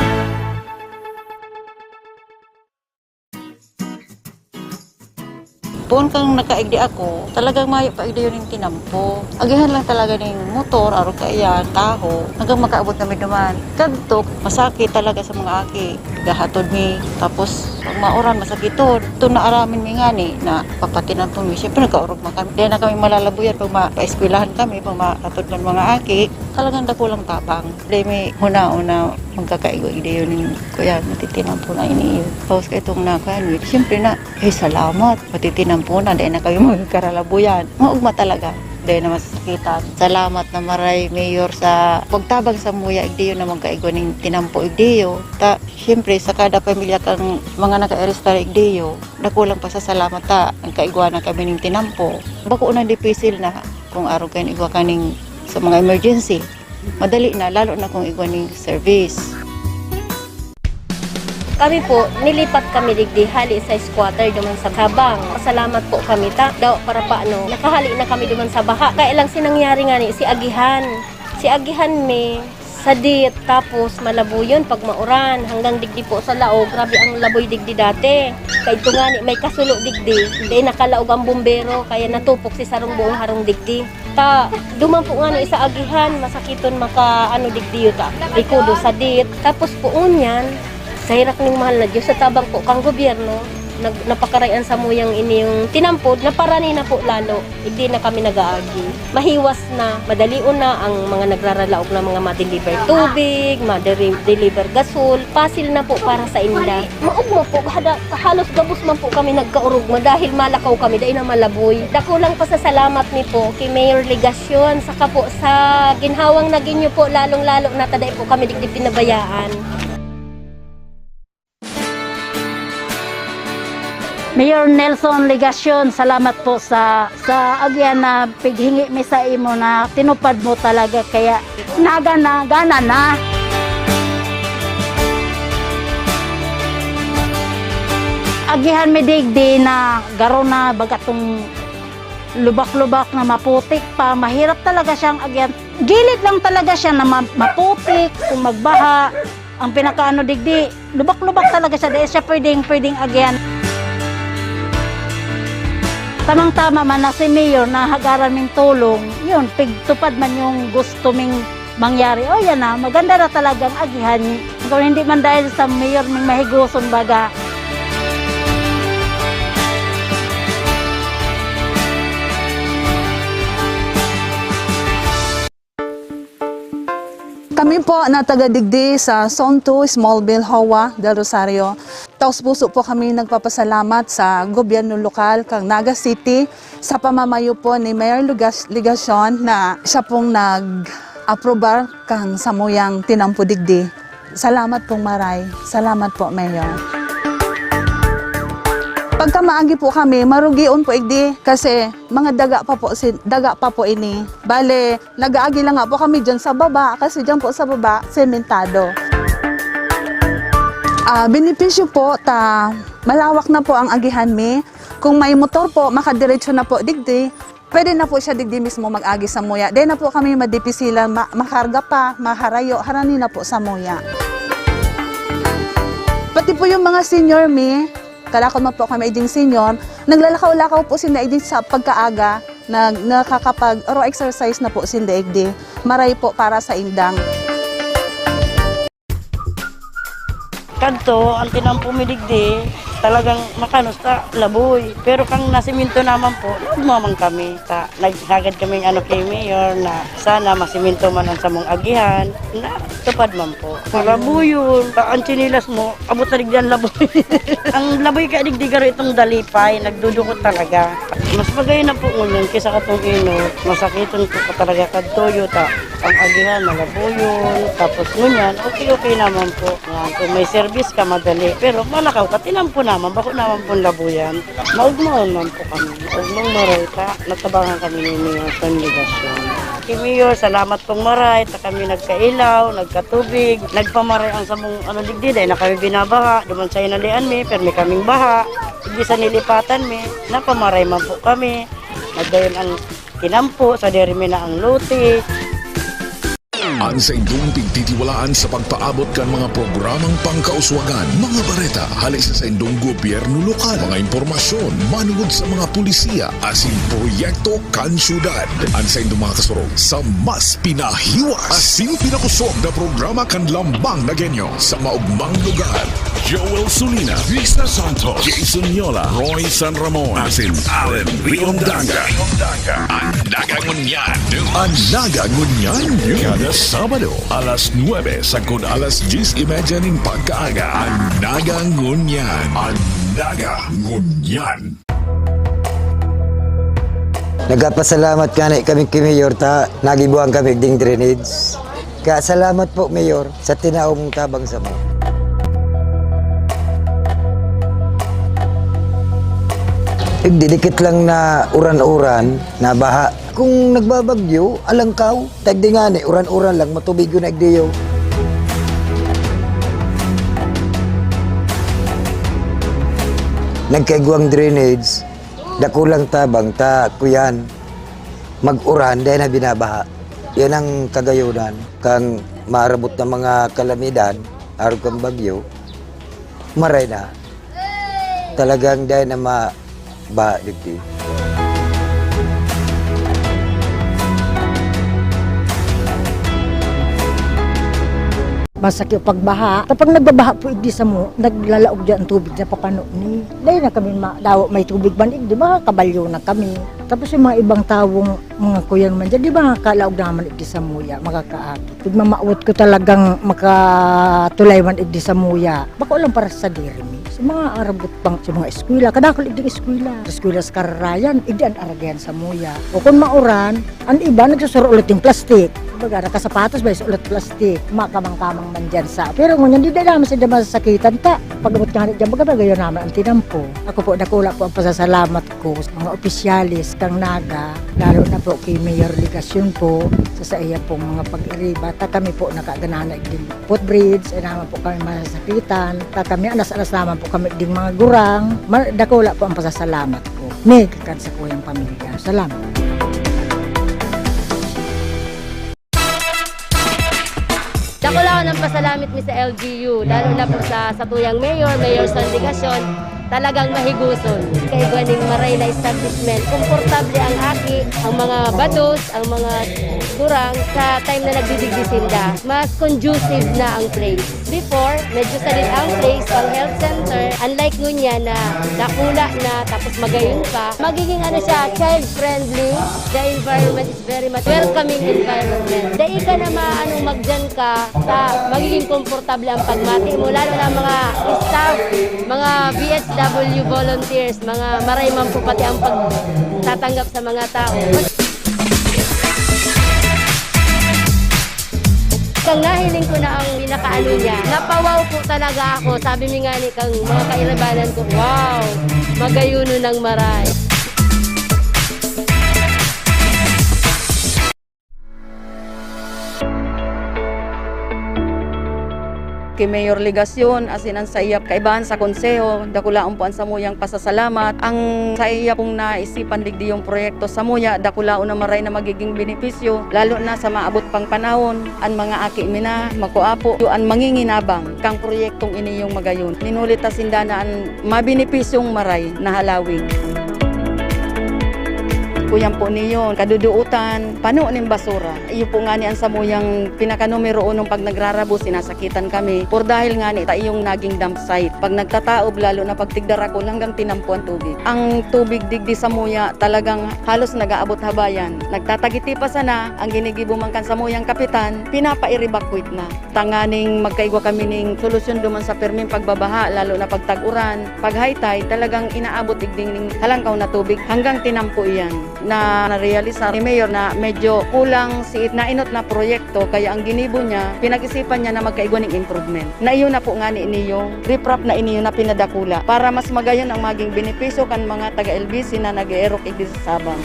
Kung kang nakaigdi ako, talagang mayo pa igdi yun yung tinampo. Agihan lang talaga ng motor, araw kaiyan, taho, hanggang makaabot kami naman. Kadtok, masakit talaga sa mga aki. Gahatod mi, tapos pag mauran, masakiton. Ito na aramin mi nga ni, na papatinan po mi. Siyempre nagkaurog man kami. Dahil na kami malalabuyan pag mapa-eskwelahan kami, pag makatod ng mga aki. Talagang dakulang tabang. Dahil may huna-una magkakaigo-igdi yun yung kuya, matitinan po na iniyo. Tapos ka itong nakan, siyempre na, salamat, matitinan po na, dahil na kami magkaralabuyan. Maugma talaga. Dahil na masasakitan. Salamat na maray, Mayor, sa pagtabang sa muya, igdiyo na magkaigo ng tinampo igdiyo. Siyempre, sa kada pamilya kang mga naka-arrestar igdiyo, nakulang pa sa salamat ang kaigwa na kami ng tinampo. Bako na dipisil na kung araw kayo igwa kaning sa mga emergency. Madali na, lalo na kung igwa ng service. Kami po, nilipat kami digdi hali sa squatter duman sa habang. Pasalamat po kami daw para paano. Nakahali na kami duman sa baha. Kaya lang sinangyari nga ni si Agihan. Si Agihan may sadit tapos malabuyon pag mauran hanggang digdi po sa laog. Grabe ang laboy digdi dati. Kaya ito nga ni may kasulo digdi. Hindi nakalaog ang bumbero kaya natupok si sarong buong harong digdi. Duman po nga ni sa Agihan masakiton maka digdi yuta. Ikudo sadit. Tapos po unyan sa hirak ng mahal na Diyos, sa tabang po kang gobyerno, napakarayan sa muyang ini yung tinampod, naparani na po lalo, hindi na kami nag-aagi. Mahiwas na, madalion na ang mga nagraralaog na mga ma-deliver tubig, ma-deliver gasol, pasil na po para sa inila. Maugmo po, halos gabos man po kami nagkaurugma dahil malakaw kami, dahil na malaboy. Dakulang pasasalamat ni po kay Mayor Legasyon, saka po sa ginhawang naging nyo po, lalong-lalo na taday po kami digdi pinabayaan. Mayor Nelson Legasyon, salamat po sa agyan na pighingi mi sa imo na tinupad mo talaga kaya gana na. Agihan mi digdi na garo na bagatong lubak-lubak na maputik pa, mahirap talaga siyang agyan. Gilid lang talaga siya na maputik kung magbaha. Ang pinakaano digdi, lubak-lubak talaga siya dahil siya pwedeng agyan. Tamang-tama man na si Mayor na hagaran ming tulong, yun, pigtupad man yung gusto ming mangyari. O yan na, maganda na talagang agihan. Kung hindi man dahil sa Mayor ming mahiguson baga. Kami po na taga-digdi sa Zone 2, Smallville, Hawa, Del Rosario. Taos puso po kami nagpapasalamat sa gobyerno lokal kang Naga City sa pamamayo po ni Mayor Legasyon na siya pong nag-aprobar kang samuyang tinampo digdi. Salamat pong maray. Salamat po, Mayor. Pagka maagi po kami, marugion po igdi kasi mga daga pa po ini. Bale, nag-aagi lang nga po kami dyan sa baba kasi dyan po sa baba, sementado. Benepisyo po, malawak na po ang agihan mi. Kung may motor po, makadiretso na po digdi, pwede na po siya digdi mismo mag-agi sa muya. Di na po kami madipisilan, makarga pa, maharayo, harani na po sa muya. Pati po yung mga senior mi, kalakon mo po kami iding senior, naglalakaw-lakaw po sila iding sa pagkaaga, nakakapag-ro exercise na po sila iding. Maray po para sa indang. Kanto, ang tinampumidigdi, talagang makanos ta, laboy. Pero kang nasiminto naman po, lumamang kami. Naghagad kami kay Mayor na sana masiminto man ang samong agihan, na tupad man po. Laboy yun, ang chinilas mo, abot na digdihan laboy. Ang laboy ka digdigaro itong dalipay, nagdudukot talaga. Mas bagay na po ngunyan kaysa katong inot, masakiton po ka talaga kadtoyo ta. Ang agihan, malaboyon, tapos ngunyan, okay naman po. Kung may service ka, madali. Pero malakaw ka, tinampo naman, bako naman po labuyan. Maugmaon man po kami. Maugmang maray ka, natabangan kami ni Mayor sa Legasyon. Kay Mayor, salamat pong maray, ta kami nagkailaw, nagkatubig, nagpamaray ang samong digdi, dahil na kami binabaha, duman sa inalian mi, pero may kaming baha, hindi sa nilipatan mi, napamaray man po kami, nagdayon ang tinampo, sa derimi na ang luti. Ang sa indong pigtitiwalaan sa pagpaabot kan mga programang pangkauswagan, mga bareta, halis sa indong gobyerno lokal, mga impormasyon, manugod sa mga pulisiya, asin proyekto kan syudad. Ang sa indong mga kasurog sa mas pinahiwas, asin pinakusog na programa kan lambang na genyo sa maugmang lugar. Joel Sulina, Vista Santos, Jason Yola, Roy San Ramon, asin Allen Riondanga. Ang Nagangunyan. Ang Nagangunyan. Kada Sabado, alas 9 sagod alas 10:30 ng pagkaaga. Ang Nagangunyan. Ang Nagangunyan. Nagapasalamat kami kay Mayor ta nagibuang kami ding drainage. Kaya salamat po Mayor sa tinaong tabang sa mo. Didikit lang na uran-uran na baha. Kung nagbabagyo, alangkaw, tagdingani, uran-uran lang, matubig yun nagdiyo. Nagkaiguang drainage, dakulang tabang ta kuyan, mag-uran dahil na binabaha. Yan ang kagayunan, kang marabot ng mga kalamidad, araw kang bagyo, maray na. Talagang dahil na ba digdi. Masakit pagbaha. Kapag nagbabaha po igdi sa mo, naglalaog dyan ang tubig sa papano ni. Dahil na kami daw may tubig man igdi, baka kabalyo na kami. Tapos yung mga ibang tawong mga kuyan man dyan, di ba kalaog naman igdi sa muya, makakaakit. Pag mamaawat ko talagang makatulay man igdi sa muya, baka walang para sa dirimi. Sa mga arabot pang sa mga eskwela, kadakol igdi eskwela. Sa eskwela sa kararayan, igdi ang aragayan sa muya. O kung mauran, ang iba nagsusuro ulit yung plastik. Baga, nakasapatos ba sa ulit plastik, makamang-kamang man dyan sa. Pero ngunyan, di na naman sa dyan masasakitan ta. Pag-abot ka dyan, baga gayon naman ang tinampo. Ako po, nakula po ang pasasalamat ko sa mga opisyalis kang Naga, lalo na po kay Mayor Ligasyon po, sa iya pong mga pag-iriba. Ta kami po nakaganana din footbridge, ay naman po kami masasakitan. Ta kami, anas-anas naman po kami din mga gurang. Nakula po ang pasasalamat ko. May kakan sa kuyang pamilya. Salamat. Dako lang ng pasalamit mi sa LGU, lalo na po sa tuyang mayor sa Ligasyon, talagang mahiguson. Kay ganing maray na establishment, komportable ang aki, ang mga bados, ang mga kurang sa time na nagdidigdisinda. Mas conducive na ang place. Before, medyo salit ang place, pang health center. Unlike ngunyan na nakula na tapos magayon pa, magiging child-friendly. The environment is very much welcoming environment. Dahil ka na magdyan ka, magiging komportable ang pagmati mo. Lalo na mga staff, mga BHW volunteers, mga maray man po pati ang pagtatanggap sa mga tao. Kang nahiling ko na ang pinakaano niya. Napawaw po talaga ako. Sabi mi nga ni kang mga kairabanan ko, wow, magayuno ng maray. Kay Mayor Ligasyon, asin ang saiyap kaibahan sa konseho, dakulaon po ang samuyang pasasalamat. Ang saiyap pong naisipan digdi yung proyekto samuya, dakulaon na maray na magiging benepisyo, lalo na sa maabot pang panahon, ang mga aki mina, makuapo, ang manginginabang, kang proyektong ini yung magayon. Ninulit asinda na ang mabenepisyong maray na halawig. Kuyan po niyo, kaduduutan, pano ng basura. Iyo po nga ni ang samuyang pinaka-numero 1 pag nagrarabo, sinasakitan kami. Por dahil nga ni iyong naging dump site. Pag nagtataob, lalo na pag tigdarakol hanggang tinampo ang tubig. Ang tubig digdi samuya talagang halos nag-aabot habayan. Nagtatagiti pa sana, ang ginigibo man kan samuyang kapitan, pinapa-evacuate na. Tanganing magkaigwa kami ning solusyon duman sa perming pagbabaha, lalo na pag tag-uran. Pag high tide, talagang inaabot digding ning halangkaw na tubig hanggang tinampo iyan. Na narealisa ni Mayor na medyo kulang si nainot na proyekto, kaya ang ginibo niya, pinag-isipan niya na magkaigwa ng improvement. Na iyo na po nga ni iniyong riprap na iniyo na pinadakula para mas magayon ang maging benepisyo kan mga taga-LBC na nag-e-erok igdi sa Sabang.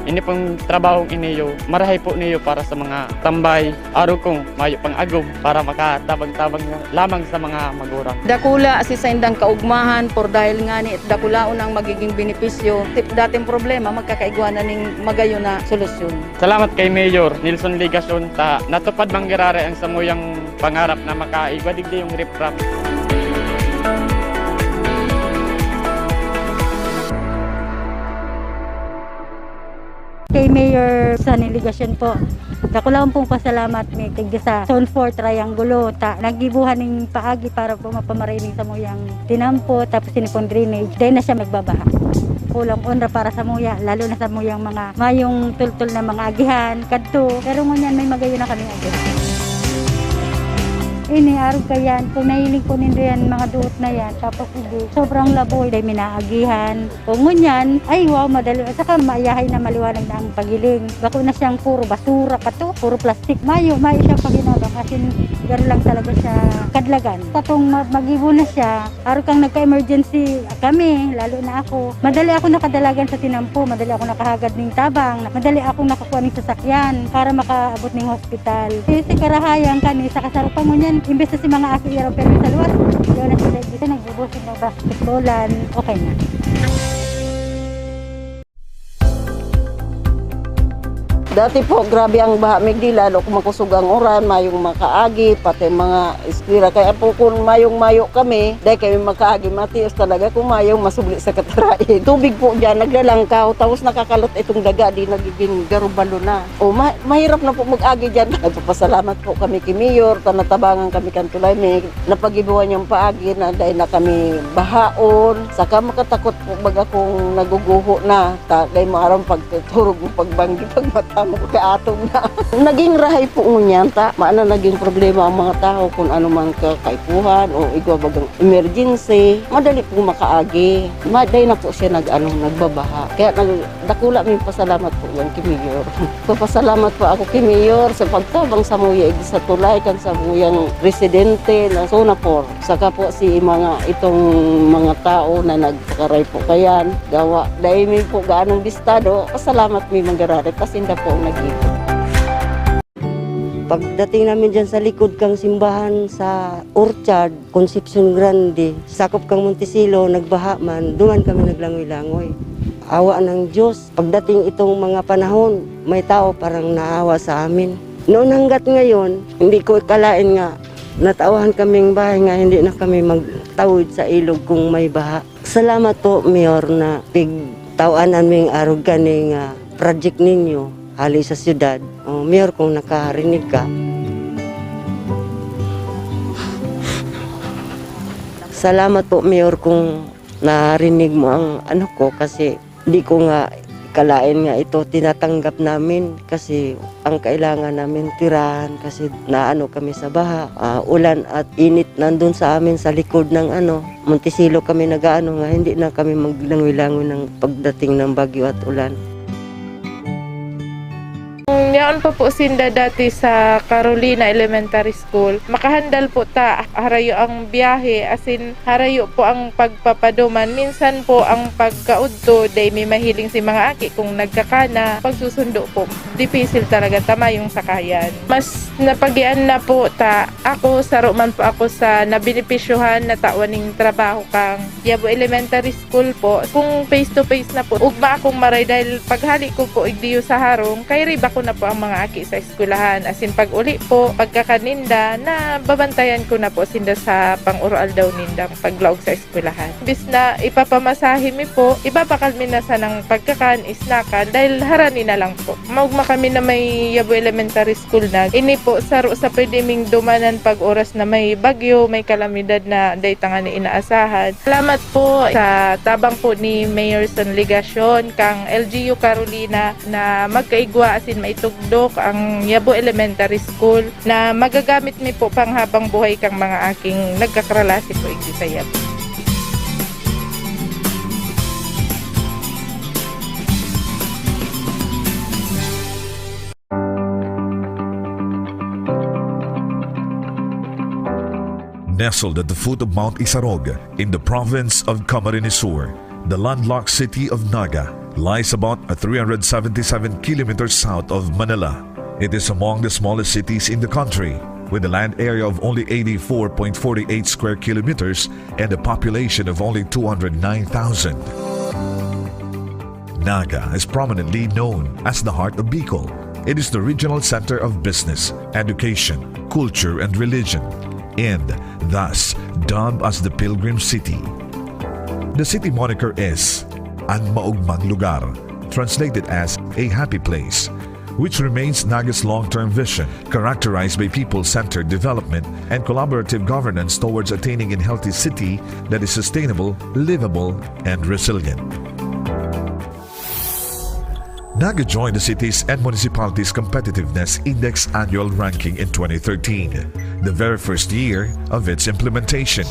Ini pong trabahong iniyo, marahay po niyo para sa mga tambay, araw kong mayo pang agom para makatabang-tabang lamang sa mga magurang. Dakula si sa indang kaugmahan por dahil nga ni dakulaon ang magiging benepisyo. Dating problema magkakaigwanan ning magayo na solusyon. Salamat kay Mayor Nilson Ligason ta natupad manggirare ang samuyang pangarap na makaigwa digdi yung riprap. Kay Mayor sa niligasyon po. Dako lang pong pasalamat may tigda sa Zone 4 Triangulo. Nagibuhan ng paagi para po mapamarinig sa muyang tinampo tapos sinipon drainage. Dahil na siya magbabaha. Kulang onra para sa muya, lalo na sa muyang mga mayong tultul na mga agihan, kadto. Pero ngunyan may magayo na kami agihan. Ini araw kayan, kung nahiling ko nindo yan, mga duot na yan, tapos hindi, sobrang laboy, dahil minaagihan. Kung ngunyan, ay wow, madali. Saka maayahay na maliwanag na ang pagiling. Bako na siyang puro basura pa to, puro plastic. Mayo siya paginabang, kasi gano'n lang talaga siya kadlagan. Katong mag-ibo na siya, araw kang nagka-emergency kami, lalo na ako. Madali ako nakadalagan sa tinampo, madali ako nakahagad ng tabang, madali ako nakakuha ng sasakyan para makaabot ng hospital. Kasi karahayan kani sa kasarupan ngunyan, imbes na si mga aki iraw pero sa luwas, yun na sila dito, nagbubusin ng basketballan, okay na. Dati po, grabe ang baha migdi, lalo kung makusog ang uran, mayong makaagi, pati mga eskwira. Kaya po kung mayong-mayo kami, dahil kami makaagi, matios talaga kung mayong masubli sa katarain. Tubig po dyan, naglalangkaw, tapos nakakalot itong daga, di nagiging garubalo na. O, mahirap na po mag-agi dyan. Nagpapasalamat po kami kay Mayor, natabangan kami kantulay, may napagibuhan yung paagi na dahil na kami bahaon. Saka makatakot po baga kung naguguho na, dahil maarang pagturog mo pagbanggi, pagmatang kaatong na. Naging rahay po ngunyan ta. Maana naging problema ang mga tao kung ano man kakaipuhan o igwa bagang emergency. Madali po makaagi. Maday na po siya nagbabaha. Kaya dakula may pasalamat po yan kay Mayor. Papasalamat po ako kay Mayor sa pagtabang sa muya sa tulay kan sa muyang residente na Zona 4. Saka po si itong mga tao na nagkaray po kayan. Gawa. Dahil may po gaanong bistado. Pasalamat may manggarari. Pasinda po nag-ikot. Pagdating namin dyan sa likod kang simbahan sa Orchard, Concepcion Grande, sakop kang Montesilo, nagbaha man, duman kami naglangoy-langoy. Awa ng Diyos. Pagdating itong mga panahon, may tao parang naawa sa amin. Noon hanggat ngayon, hindi ko ikalain nga, natawahan kaming bahay nga, hindi na kami magtawid sa ilog kung may baha. Salamat po, Mayor, na pigtawanan ming arog kaning project ninyo. Hali sa siyudad. Mayor, kung nakarinig ka. Salamat po, Mayor, kung narinig mo ang ko kasi di ko nga kalain nga ito tinatanggap namin kasi ang kailangan namin tirahan kasi naano kami sa baha. Ulan at init nandun sa amin sa likod ng Montesilo kami nagaano nga hindi na kami maglangoy-langoy ng pagdating ng bagyo at ulan. Yaon pa po sinda dati sa Carolina Elementary School. Makahandal po ta harayo ang biyahe asin harayo po ang pagpapaduman. Minsan po ang pagkaudto day may mahiling si mga aki kung nagkakana. Pagsusundo po, difficile talaga tama yung sakayan. Mas napagian na po ta ako saro man po ako sa nabinipisyuhan na tawaning trabaho kang Yabo Elementary School po. Kung face to face na po, ugma akong maray dahil paghali ko po igdiyo sa harong, kay riba ko na po ang mga aki sa eskwelahan. Asin pag uli po, pagkakaninda, na babantayan ko na po sinda sa pang-oral daw ninda paglaog sa eskwelahan. Bis na ipapamasahe mi po, ibabakal mi na sa ng pagkakan, isnakan, dahil harani na lang po. Maugma kami na may Yabo Elementary School na. Ini po, saro sa pwede ming dumanan pag oras na may bagyo, may kalamidad na daytangan ni inaasahan. Salamat po sa tabang po ni Mayor Son Ligason, kang LGU Carolina na magkaigwa asin maitugdok ang Yabo Elementary School na magagamit mi po panghabang buhay kang mga aking nagkakralasi po igdi sa Yabo. Nestled at the foot of Mount Isarog in the province of Camarines Sur, the landlocked city of Naga lies about 377 kilometers south of Manila. It is among the smallest cities in the country, with a land area of only 84.48 square kilometers and a population of only 209,000. Naga is prominently known as the heart of Bicol. It is the regional center of business, education, culture, and religion, and thus dubbed as the Pilgrim City. The city moniker is Ang Maugmang Lugar, translated as a happy place, which remains Naga's long-term vision, characterized by people-centered development and collaborative governance towards attaining a healthy city that is sustainable, livable, and resilient. Naga joined the cities and municipalities Competitiveness Index annual ranking in 2013, the very first year of its implementation.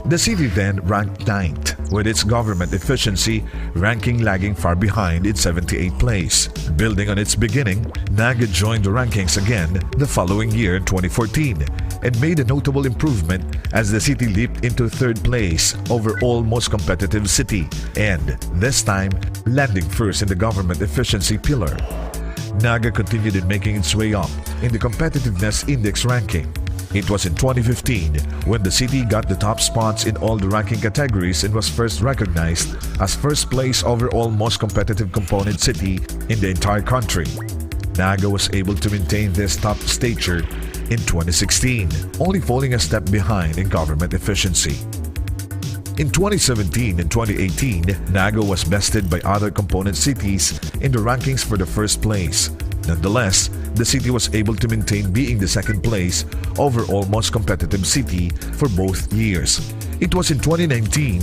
The city then ranked 9th, with its government efficiency ranking lagging far behind its 78th place. Building on its beginning, Naga joined the rankings again the following year in 2014 and made a notable improvement as the city leaped into 3rd place overall most competitive city, and this time landing first in the government efficiency pillar. Naga continued in making its way up in the Competitiveness Index ranking. It was in 2015 when the city got the top spots in all the ranking categories and was first recognized as first place overall most competitive component city in the entire country. Naga was able to maintain this top stature in 2016, only falling a step behind in government efficiency. In 2017 and 2018, Naga was bested by other component cities in the rankings for the first place. Nonetheless, the city was able to maintain being the 2nd place overall most competitive city for both years. It was in 2019,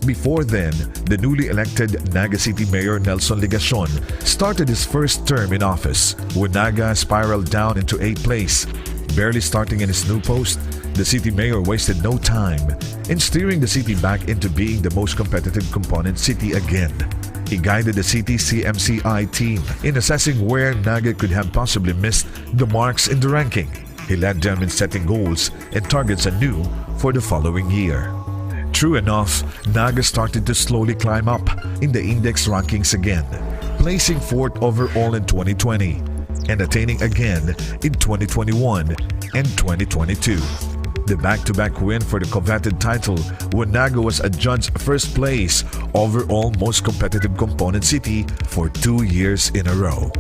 before then, the newly elected Naga City Mayor Nelson Ligacion started his first term in office, when Naga spiraled down into 8th place. Barely starting in his new post, the city mayor wasted no time in steering the city back into being the most competitive component city again. He guided the city's CMCI team in assessing where Naga could have possibly missed the marks in the ranking. He led them in setting goals and targets anew for the following year. True enough, Naga started to slowly climb up in the index rankings again, placing 4th overall in 2020 and attaining again in 2021 and 2022. The back-to-back win for the coveted title when Naga was adjudged first place overall most competitive component city for 2 years in a row.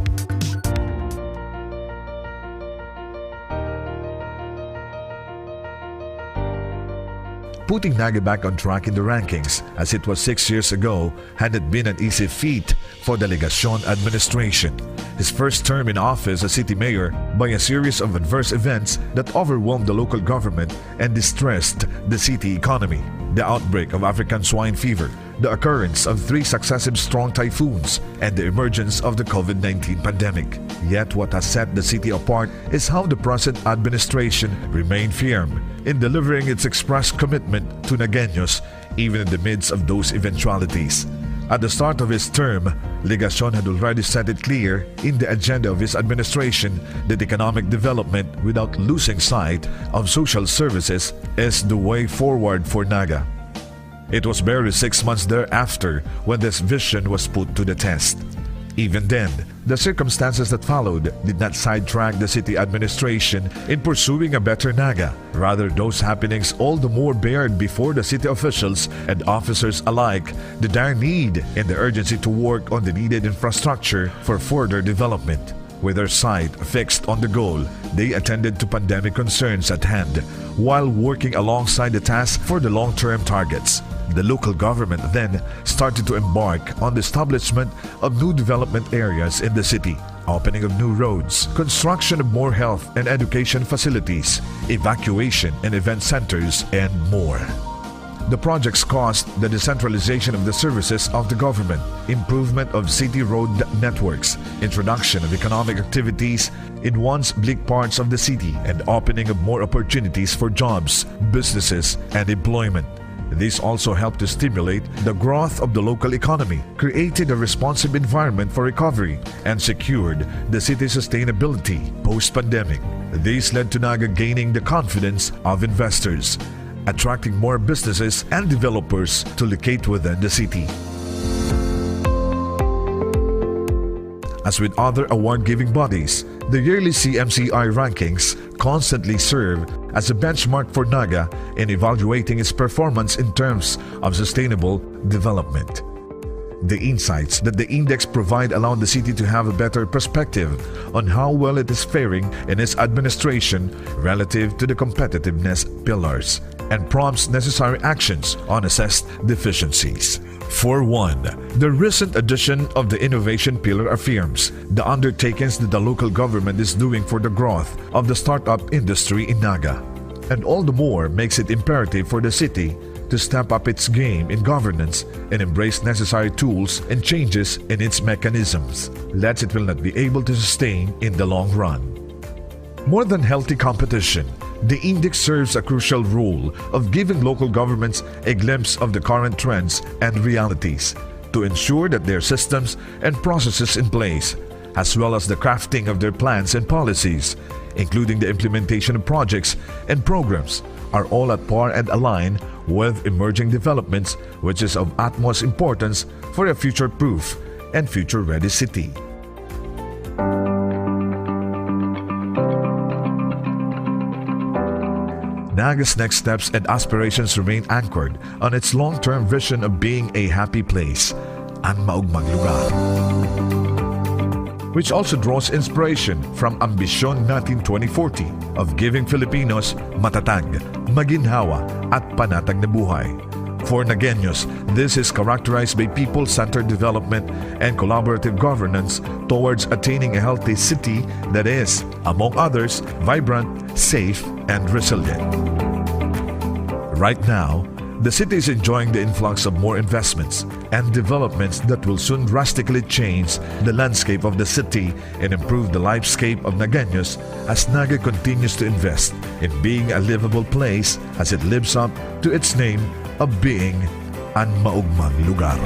Putting Naga back on track in the rankings, as it was 6 years ago, hadn't been an easy feat for the Ligacion administration. His first term in office as city mayor, by a series of adverse events that overwhelmed the local government and distressed the city economy. The outbreak of African swine fever, the occurrence of 3 successive strong typhoons, and the emergence of the COVID-19 pandemic. Yet what has set the city apart is how the present administration remained firm in delivering its expressed commitment to Nagueños even in the midst of those eventualities. At the start of his term, Ligacion had already set it clear in the agenda of his administration that economic development without losing sight of social services is the way forward for Naga. It was barely 6 months thereafter when this vision was put to the test. Even then, the circumstances that followed did not sidetrack the city administration in pursuing a better Naga. Rather, those happenings all the more bared before the city officials and officers alike the dire need and the urgency to work on the needed infrastructure for further development. With their sight fixed on the goal, they attended to pandemic concerns at hand while working alongside the task for the long-term targets. The local government then started to embark on the establishment of new development areas in the city, opening of new roads, construction of more health and education facilities, evacuation and event centers, and more. The projects caused the decentralization of the services of the government, improvement of city road networks, introduction of economic activities in once bleak parts of the city, and opening of more opportunities for jobs, businesses, and employment. This also helped to stimulate the growth of the local economy, created a responsive environment for recovery, and secured the city's sustainability post-pandemic. This led to Naga gaining the confidence of investors, attracting more businesses and developers to locate within the city. As with other award-giving bodies, the yearly CMCI rankings constantly serve as a benchmark for Naga in evaluating its performance in terms of sustainable development. The insights that the index provide allow the city to have a better perspective on how well it is faring in its administration relative to the competitiveness pillars and prompts necessary actions on assessed deficiencies. For one, the recent addition of the innovation pillar affirms the undertakings that the local government is doing for the growth of the startup industry in Naga, and all the more makes it imperative for the city to step up its game in governance and embrace necessary tools and changes in its mechanisms, lest it will not be able to sustain in the long run. More than healthy competition, the index serves a crucial role of giving local governments a glimpse of the current trends and realities to ensure that their systems and processes in place, as well as the crafting of their plans and policies, including the implementation of projects and programs, are all at par and aligned with emerging developments, which is of utmost importance for a future-proof and future-ready city. Naga's next steps and aspirations remain anchored on its long-term vision of being a happy place, ang maugmang lugar, which also draws inspiration from Ambisyon Natin 2040 of giving Filipinos matatag, maginhawa at panatag na buhay. For Nagueños, this is characterized by people-centered development and collaborative governance towards attaining a healthy city that is, among others, vibrant, safe, and resilient. Right now, the city is enjoying the influx of more investments and developments that will soon drastically change the landscape of the city and improve the lifescape of Nagueños as Naga continues to invest in being a livable place as it lives up to its name of being ang maugmang lugar.